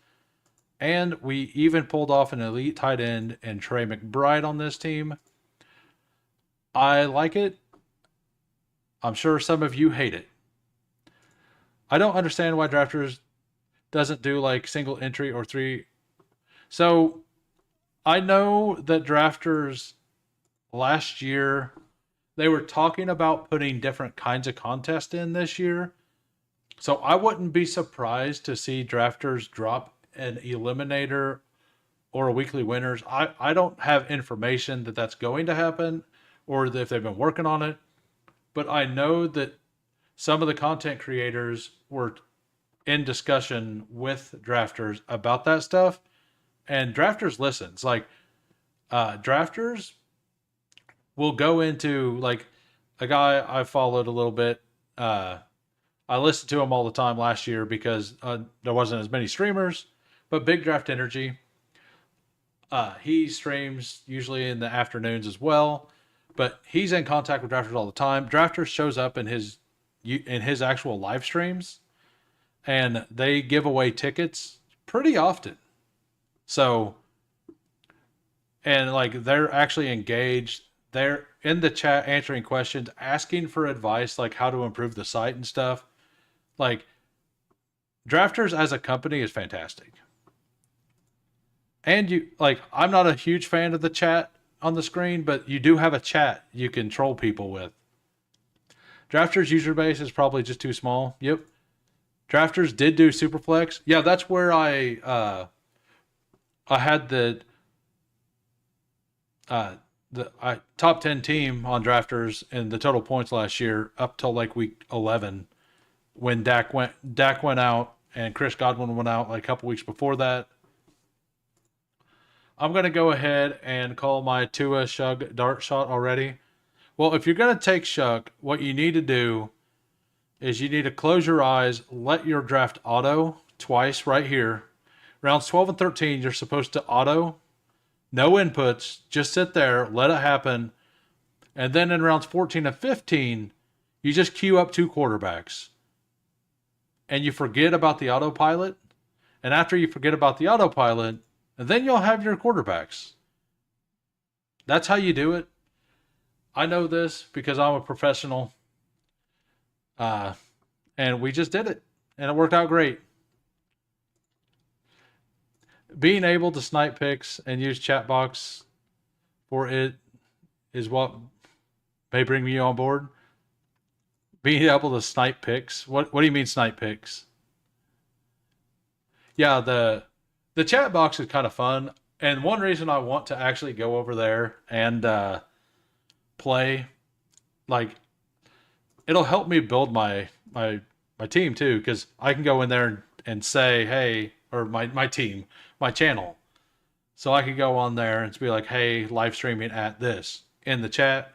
And we even pulled off an elite tight end and Trey McBride on this team. I like it. I'm sure some of you hate it. I don't understand why Drafters doesn't do like single entry or 3. So I know that Drafters last year, they were talking about putting different kinds of contests in this year. So I wouldn't be surprised to see Drafters drop an eliminator or a weekly winners. I don't have information that that's going to happen or that if they've been working on it, but I know that some of the content creators were in discussion with Drafters about that stuff, and Drafters listens. Like, Drafters will go into like a guy I followed a little bit. I listened to him all the time last year because there wasn't as many streamers, but Big Draft Energy. He streams usually in the afternoons as well, but he's in contact with drafters all the time. Drafters shows up in his actual live streams, and they give away tickets pretty often. So, and like they're actually engaged. They're in the chat answering questions, asking for advice, like how to improve the site and stuff. Like, Drafters as a company is fantastic. And you like, I'm not a huge fan of the chat on the screen, but you do have a chat you can troll people with. Drafters user base is probably just too small. Yep. Drafters did do Superflex. Yeah, that's where I had the top 10 team on Drafters in the total points last year up till like week 11 when Dak went out and Chris Godwin went out like a couple weeks before that. I'm going to go ahead and call my Tua Shug dart shot already. Well, if you're going to take Shug, what you need to do is you need to close your eyes, let your draft auto twice right here. Rounds 12 and 13, you're supposed to auto, no inputs, just sit there, let it happen. And then in rounds 14 and 15, you just queue up 2 quarterbacks. And you forget about the autopilot. And after you forget about the autopilot, and then you'll have your quarterbacks. That's how you do it. I know this because I'm a professional. And we just did it. And it worked out great. Being able to snipe picks and use chat box for it is what may bring me on board. Being able to snipe picks. What do you mean snipe picks? Yeah, the chat box is kind of fun, and one reason I want to actually go over there and play, like, it'll help me build my team too, because I can go in there and say, hey, or my team, my channel. So I could go on there and be like, hey, live streaming at this in the chat.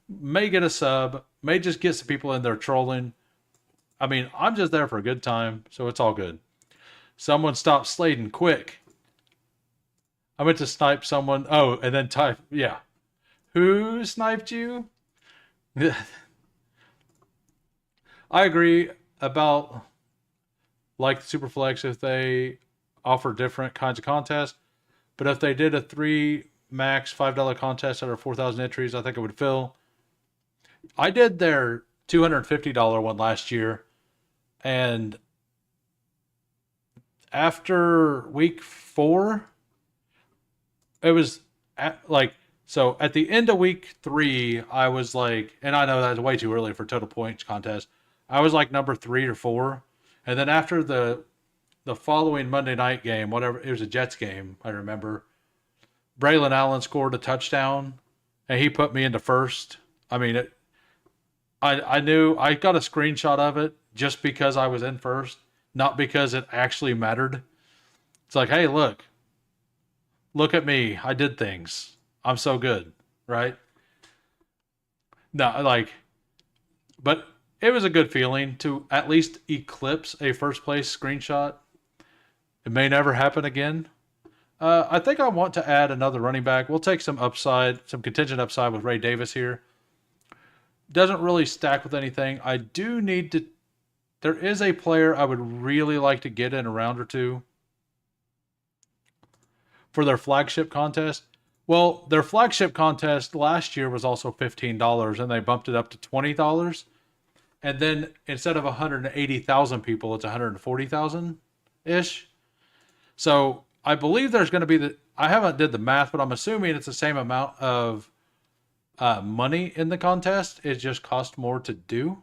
May get a sub, may just get some people in there trolling. I mean, I'm just there for a good time, so it's all good. Someone stop Sladen quick. I meant to snipe someone. Oh, and then type, yeah. Who sniped you? I agree about like Superflex if they offer different kinds of contests. But if they did a 3 max $5 contest out of 4,000 entries, I think it would fill. I did their $250 one last year, and after week 4, it was at the end of week 3, I was like, and I know that's way too early for total points contest. I was like number 3 or 4. And then after the following Monday night game, whatever, it was a Jets game, I remember, Braylon Allen scored a touchdown and he put me into first. I mean, I knew I got a screenshot of it just because I was in first, not because it actually mattered. It's like, hey, look at me. I did things. I'm so good, right? No, like, but it was a good feeling to at least eclipse a first place screenshot. It may never happen again. I think I want to add another running back. We'll take some upside, some contingent upside with Ray Davis here. Doesn't really stack with anything. I do need to. There is a player I would really like to get in a round or two for their flagship contest. Well, their flagship contest last year was also $15, and they bumped it up to $20. And then instead of 180,000 people, it's 140,000-ish. So I believe there's going to be I haven't did the math, but I'm assuming it's the same amount of money in the contest. It just cost more to do.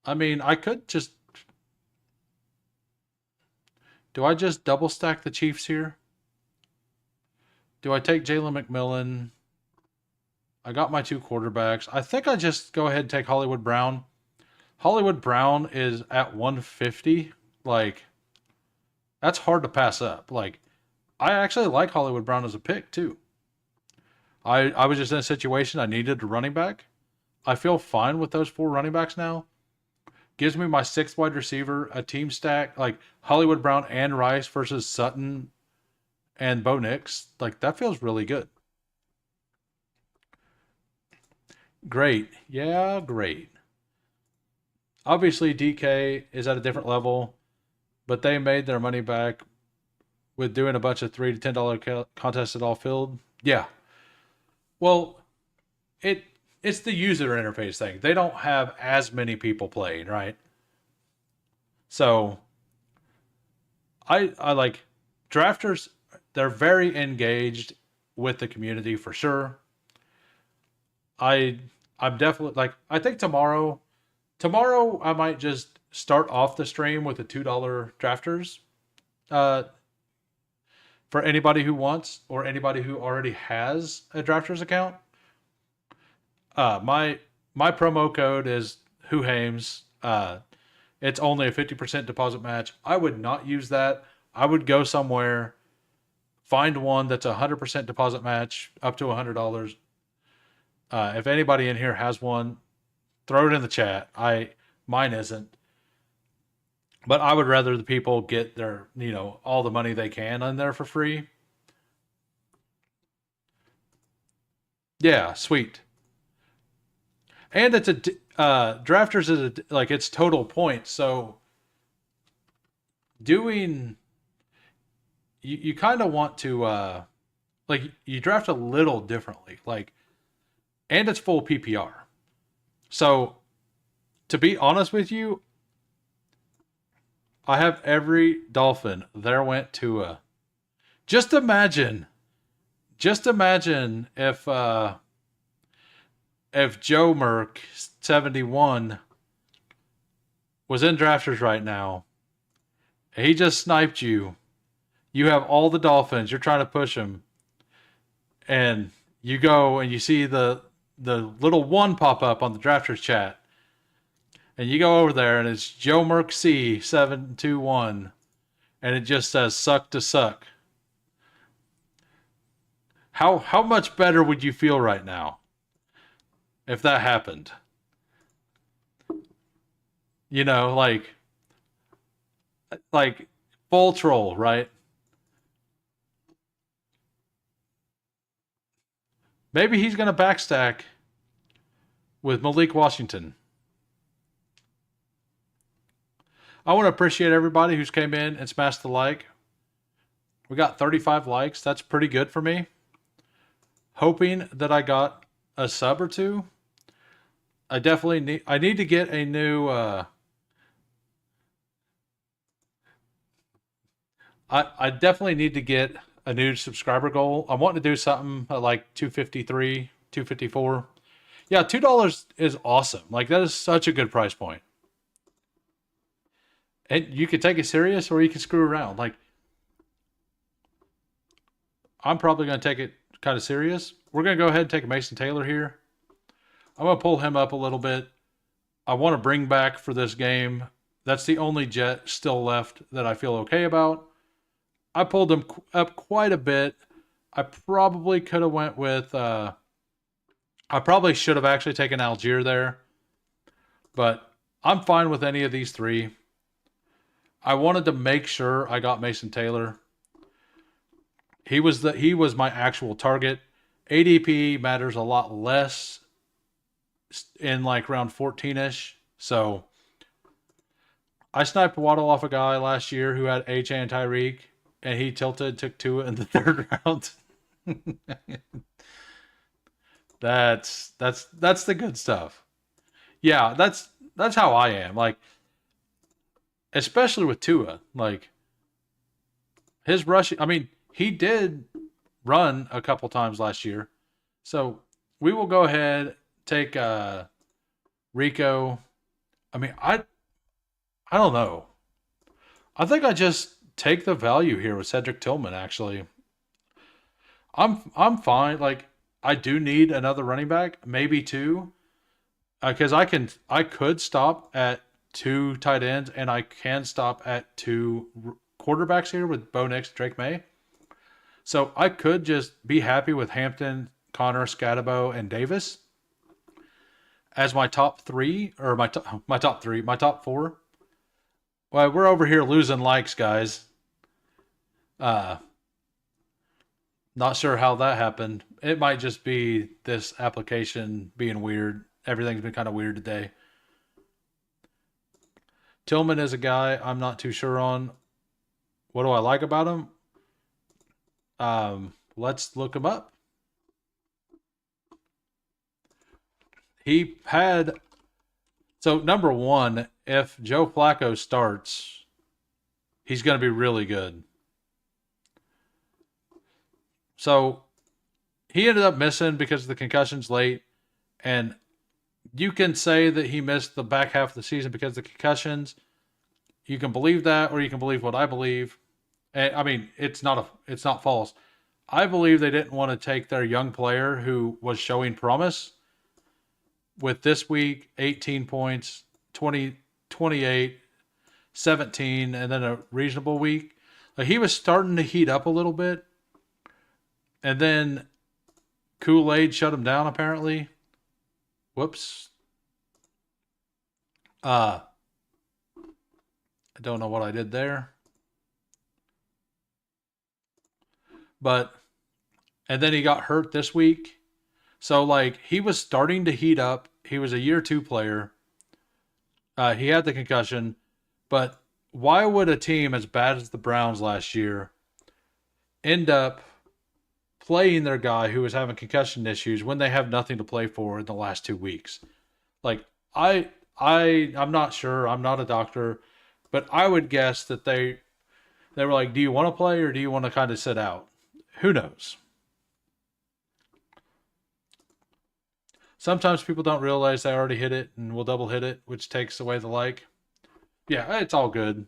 I mean, I could just... Do I just double stack the Chiefs here? Do I take Jalen McMillan? I got my 2 quarterbacks. I think I just go ahead and take Hollywood Brown. Hollywood Brown is at 150. Like, that's hard to pass up. Like, I actually like Hollywood Brown as a pick too. I was just in a situation I needed a running back. I feel fine with those 4 running backs now. Gives me my 6th wide receiver, a team stack like Hollywood Brown and Rice versus Sutton and Bo Nix. Like that feels really good. Great. Yeah, great. Obviously, DK is at a different level, but they made their money back with doing a bunch of $3 to $10 contests at all field. Yeah. Well, it's the user interface thing. They don't have as many people playing, right? So I like drafters. They're very engaged with the community for sure. I'm definitely like I think tomorrow I might just start off the stream with the $2 drafters uh, for anybody who wants or anybody who already has a drafters account. My promo code is WhoHames. It's only a 50% deposit match. I would not use that. I would go somewhere, find one that's a 100% deposit match up to $100. If anybody in here has one, throw it in the chat. Mine isn't, but I would rather the people get their all the money they can on there for free. Yeah, sweet. And it's a drafters is like it's total points. So doing you kind of want to like you draft a little differently, like, and it's full PPR. So to be honest with you, I have every Dolphin. There went Tua. Just imagine if Joe Merck 71 was in drafters right now, he just sniped you. You have all the Dolphins. You're trying to push him, and you go and you see the little 1 pop up on the drafters chat, and you go over there and it's Joe Merck C 721, and it just says suck to suck. How much better would you feel right now if that happened? Like full troll, right? Maybe he's going to backstack with Malik Washington. I want to appreciate everybody who's came in and smashed the like. We got 35 likes. That's pretty good for me. Hoping that I got a sub or 2. I need to get a new I definitely need to get a new subscriber goal. I'm wanting to do something at like 253, 254. Yeah, $2 is awesome. Like that is such a good price point. And you can take it serious or you can screw around. Like I'm probably going to take it kind of serious. We're going to go ahead and take Mason Taylor here. I'm going to pull him up a little bit. I want to bring back for this game. That's the only jet still left that I feel okay about. I pulled him up quite a bit. I probably could have went with... I probably should have actually taken Algier there. But I'm fine with any of these 3. I wanted to make sure I got Mason Taylor. He was my actual target. ADP matters a lot less in like round 14-ish. So I sniped Waddle off a guy last year who had AJ and Tyreek, and he took Tua in the 3rd round. That's the good stuff. Yeah, that's how I am. Like, especially with Tua, like his rushing. I mean, he did run a couple times last year, so we will go ahead take Rico. I mean, I don't know. I think I just take the value here with Cedric Tillman. Actually, I'm fine. Like I do need another running back, maybe 2, because I could stop at 2 tight ends and I can stop at 2 quarterbacks here with Bo Nix, Drake May. So I could just be happy with Hampton, Connor, Scatabo, and Davis as my top three, or my top four. Well, we're over here losing likes, guys. Uh, Not sure how that happened. It might just be this application being weird. Everything's been kind of weird today. Tillman is a guy I'm not too sure on. What do I like about him? Let's look him up. He had, so number one, if Joe Flacco starts, he's going to be really good. So he ended up missing because of the concussions late, and you can say that he missed the back half of the season because of the concussions. You can believe that, or you can believe what I believe. And I mean, it's not false. I believe they didn't want to take their young player who was showing promise with this week 18 points, 20, 28, 17, and then a reasonable week. Like, he was starting to heat up a little bit, and then Kool-Aid shut him down apparently. Whoops. I don't know what I did there. But, and then he got hurt this week. So, like, he was starting to heat up. He was a year two player. He had the concussion. But why would a team as bad as the Browns last year end up playing their guy who was having concussion issues when they have nothing to play for in the last 2 weeks? Like, I'm not sure. I'm not a doctor. But I would guess that they were like, do you want to play or do you want to kind of sit out? Who knows? Sometimes people don't realize they already hit it and will double hit it, which takes away the like. Yeah, it's all good.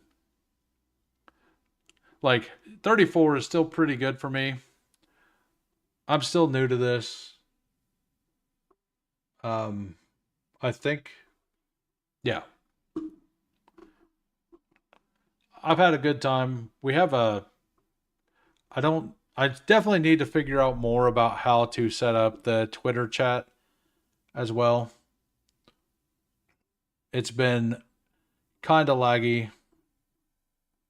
Like, 34 is still pretty good for me. I'm still new to this. I think, yeah. I've had a good time. I definitely need to figure out more about how to set up the Twitter chat as well. It's been kind of laggy,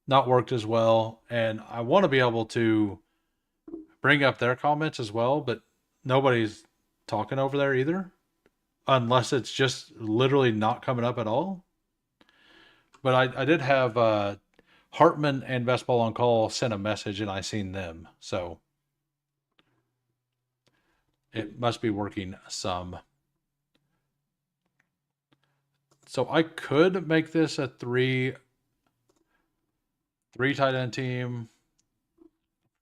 not worked as well, and I want to be able to bring up their comments as well, but nobody's talking over there either, unless it's just literally not coming up at all. But I did have Hartman and Bestball on Call sent a message, and I seen them, so it must be working some. So I could make this a three tight end team.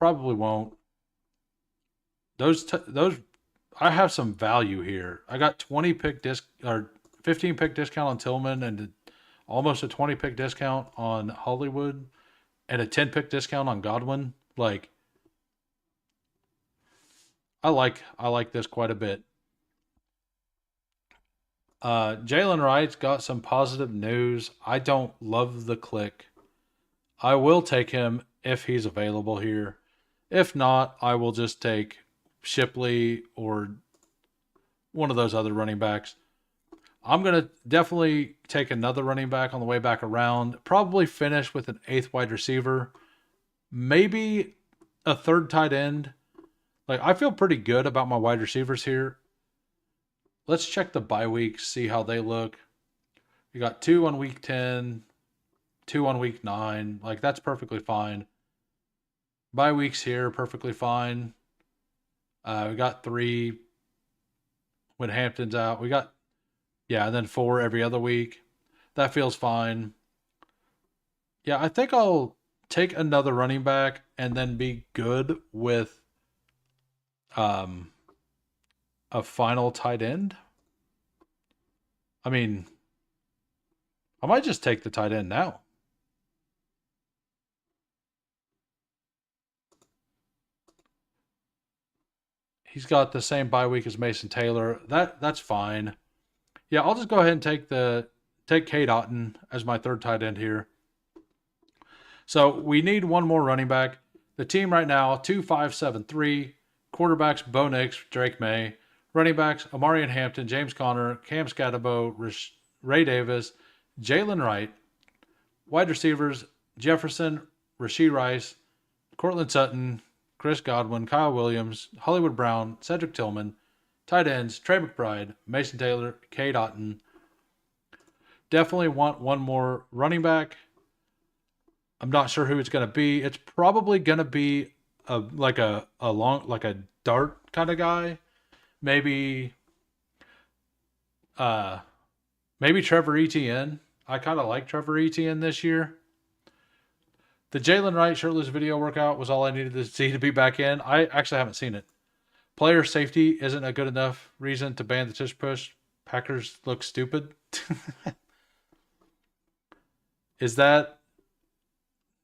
Probably won't. Those I have some value here. I got 20 pick or 15 pick discount on Tillman and almost a 20 pick discount on Hollywood and a 10 pick discount on Godwin. Like, I like this quite a bit. Jalen Wright's got some positive news. I don't love the click. I will take him if he's available here. If not, I will just take Shipley or one of those other running backs. I'm going to definitely take another running back on the way back around. Probably finish with an 8th wide receiver. Maybe a 3rd tight end. Like, I feel pretty good about my wide receivers here. Let's check the bye weeks, see how they look. We got 2 on week 10, 2 on week 9. Like, that's perfectly fine. Bye weeks here, perfectly fine. We got 3 when Hampton's out. And then 4 every other week. That feels fine. Yeah, I think I'll take another running back and then be good with a final tight end. I mean, I might just take the tight end now. He's got the same bye week as Mason Taylor. That's fine. Yeah, I'll just go ahead and take Cade Otton as my 3rd tight end here. So we need one more running back. The team right now, 2-5-7-3. Quarterbacks, Bo Nix, Drake May. Running backs, Amarian Hampton, James Conner, Cam Scatterbo, Ray Davis, Jalen Wright. Wide receivers, Jefferson, Rashee Rice, Cortland Sutton, Chris Godwin, Kyle Williams, Hollywood Brown, Cedric Tillman. Tight ends, Trey McBride, Mason Taylor, Cade Otton. Definitely want one more running back. I'm not sure who it's going to be. It's probably going to be a dart kind of guy. Maybe Trevor Etienne. I kind of like Trevor Etienne this year. The Jalen Wright shirtless video workout was all I needed to see to be back in. I actually haven't seen it. Player safety isn't a good enough reason to ban the tush push. Packers look stupid.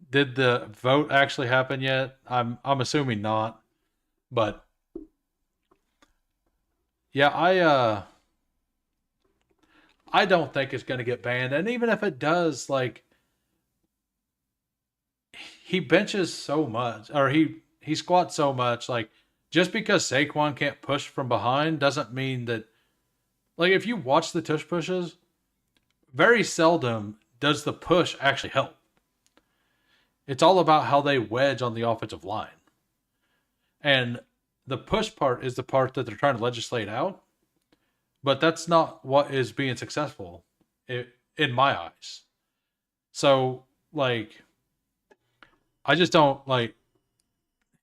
Did the vote actually happen yet? I'm assuming not. But yeah, I don't think it's going to get banned. And even if it does, like, he benches so much, or he squats so much. Like, just because Saquon can't push from behind doesn't mean that, like, if you watch the tush pushes, very seldom does the push actually help. It's all about how they wedge on the offensive line. And the push part is the part that they're trying to legislate out. But that's not what is being successful in my eyes. So, like, I just don't, like,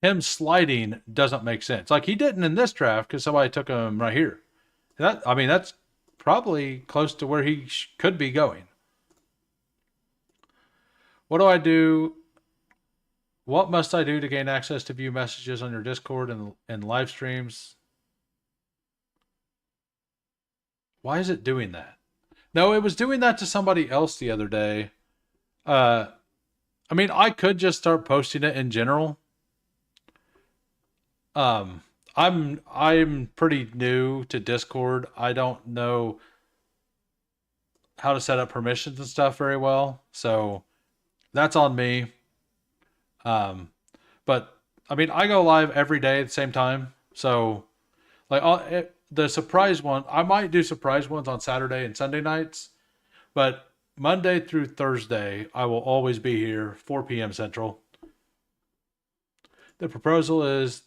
him sliding doesn't make sense. Like, he didn't in this draft because somebody took him right here. That's probably close to where he could be going. What do I do? What must I do to gain access to view messages on your Discord and live streams? Why is it doing that? No, it was doing that to somebody else the other day. I could just start posting it in general. I'm pretty new to Discord. I don't know how to set up permissions and stuff very well, so that's on me. But I go live every day at the same time, so like the surprise one, I might do surprise ones on Saturday and Sunday nights, but Monday through Thursday, I will always be here, 4 p.m. Central. The proposal is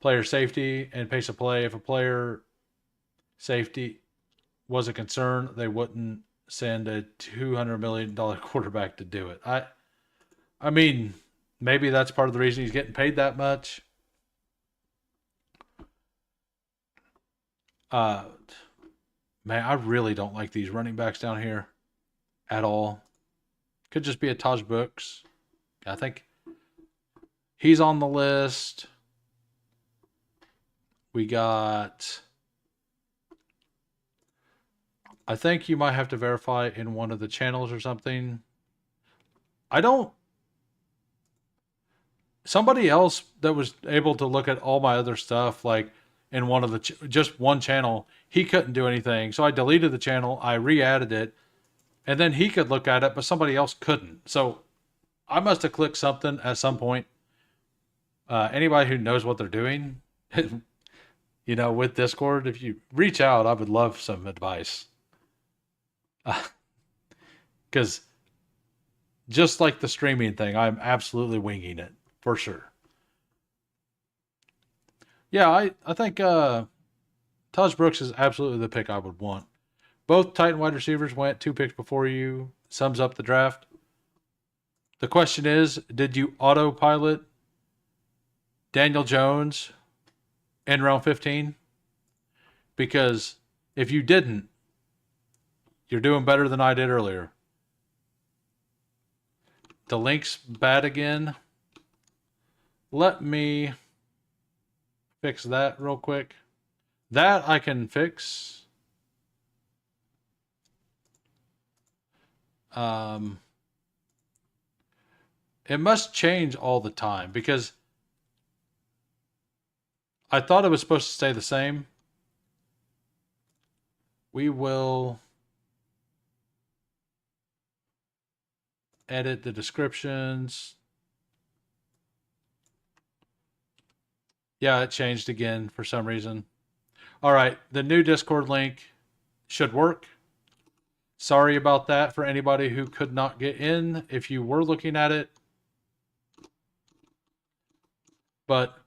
player safety and pace of play. If a player safety was a concern, they wouldn't send a $200 million quarterback to do it. I mean, maybe that's part of the reason he's getting paid that much. Man, I really don't like these running backs down here at all. Could just be a Taj Brooks. I think he's on the list. We got, I think you might have to verify in one of the channels or something. Somebody else that was able to look at all my other stuff, like in one of the, just one channel, he couldn't do anything. So I deleted the channel, I re-added it, and then he could look at it, but somebody else couldn't. So I must have clicked something at some point. Anybody who knows what they're doing, with Discord, if you reach out, I would love some advice. Because just like the streaming thing, I'm absolutely winging it, for sure. Yeah, I think Taj Brooks is absolutely the pick I would want. Both Titan wide receivers went 2 picks before you. Sums up the draft. The question is, did you autopilot Daniel Jones in round 15? Because if you didn't, you're doing better than I did earlier. The link's bad again. Let me fix that real quick. That I can fix. It must change all the time because I thought it was supposed to stay the same. We will edit the descriptions. Yeah, it changed again for some reason. All right, the new Discord link should work. Sorry about that for anybody who could not get in if you were looking at it. But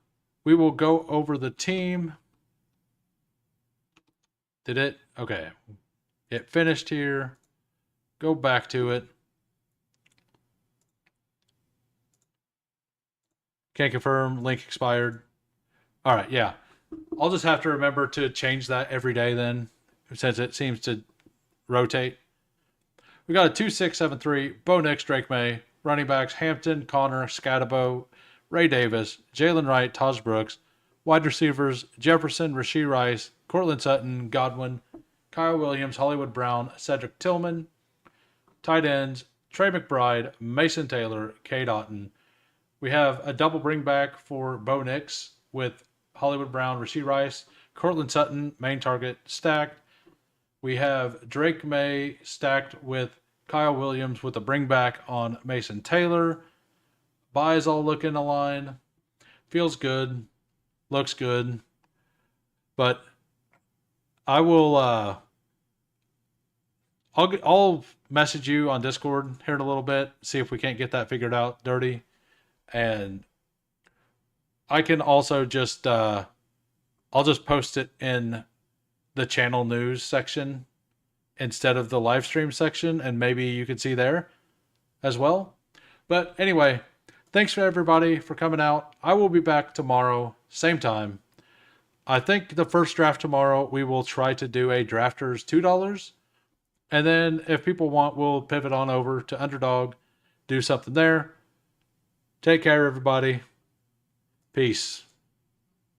we will go over the team. Did it? Okay. It finished here. Go back to it. Can't confirm. Link expired. All right, yeah. I'll just have to remember to change that every day then, since it seems to rotate. We got a 2-6-7-3, Bo Nix, Drake May, running backs Hampton, Connor, Scatabo, Ray Davis, Jalen Wright, Taj Brooks, wide receivers Jefferson, Rasheed Rice, Cortland Sutton, Godwin, Kyle Williams, Hollywood Brown, Cedric Tillman, tight ends Trey McBride, Mason Taylor, Cade Otton. We have a double bring back for Bo Nix with Hollywood Brown, Rasheed Rice, Cortland Sutton, main target, stacked. We have Drake May stacked with Kyle Williams with a bring back on Mason Taylor. Buys all look in a line. Feels good. Looks good. But I will I'll message you on Discord here in a little bit, see if we can't get that figured out dirty. And I can also just I'll just post it in the channel news section instead of the live stream section, and maybe you can see there as well. But anyway, thanks for everybody for coming out. I will be back tomorrow, same time. I think the first draft tomorrow, we will try to do a drafters $2. And then if people want, we'll pivot on over to Underdog, do something there. Take care, everybody. Peace.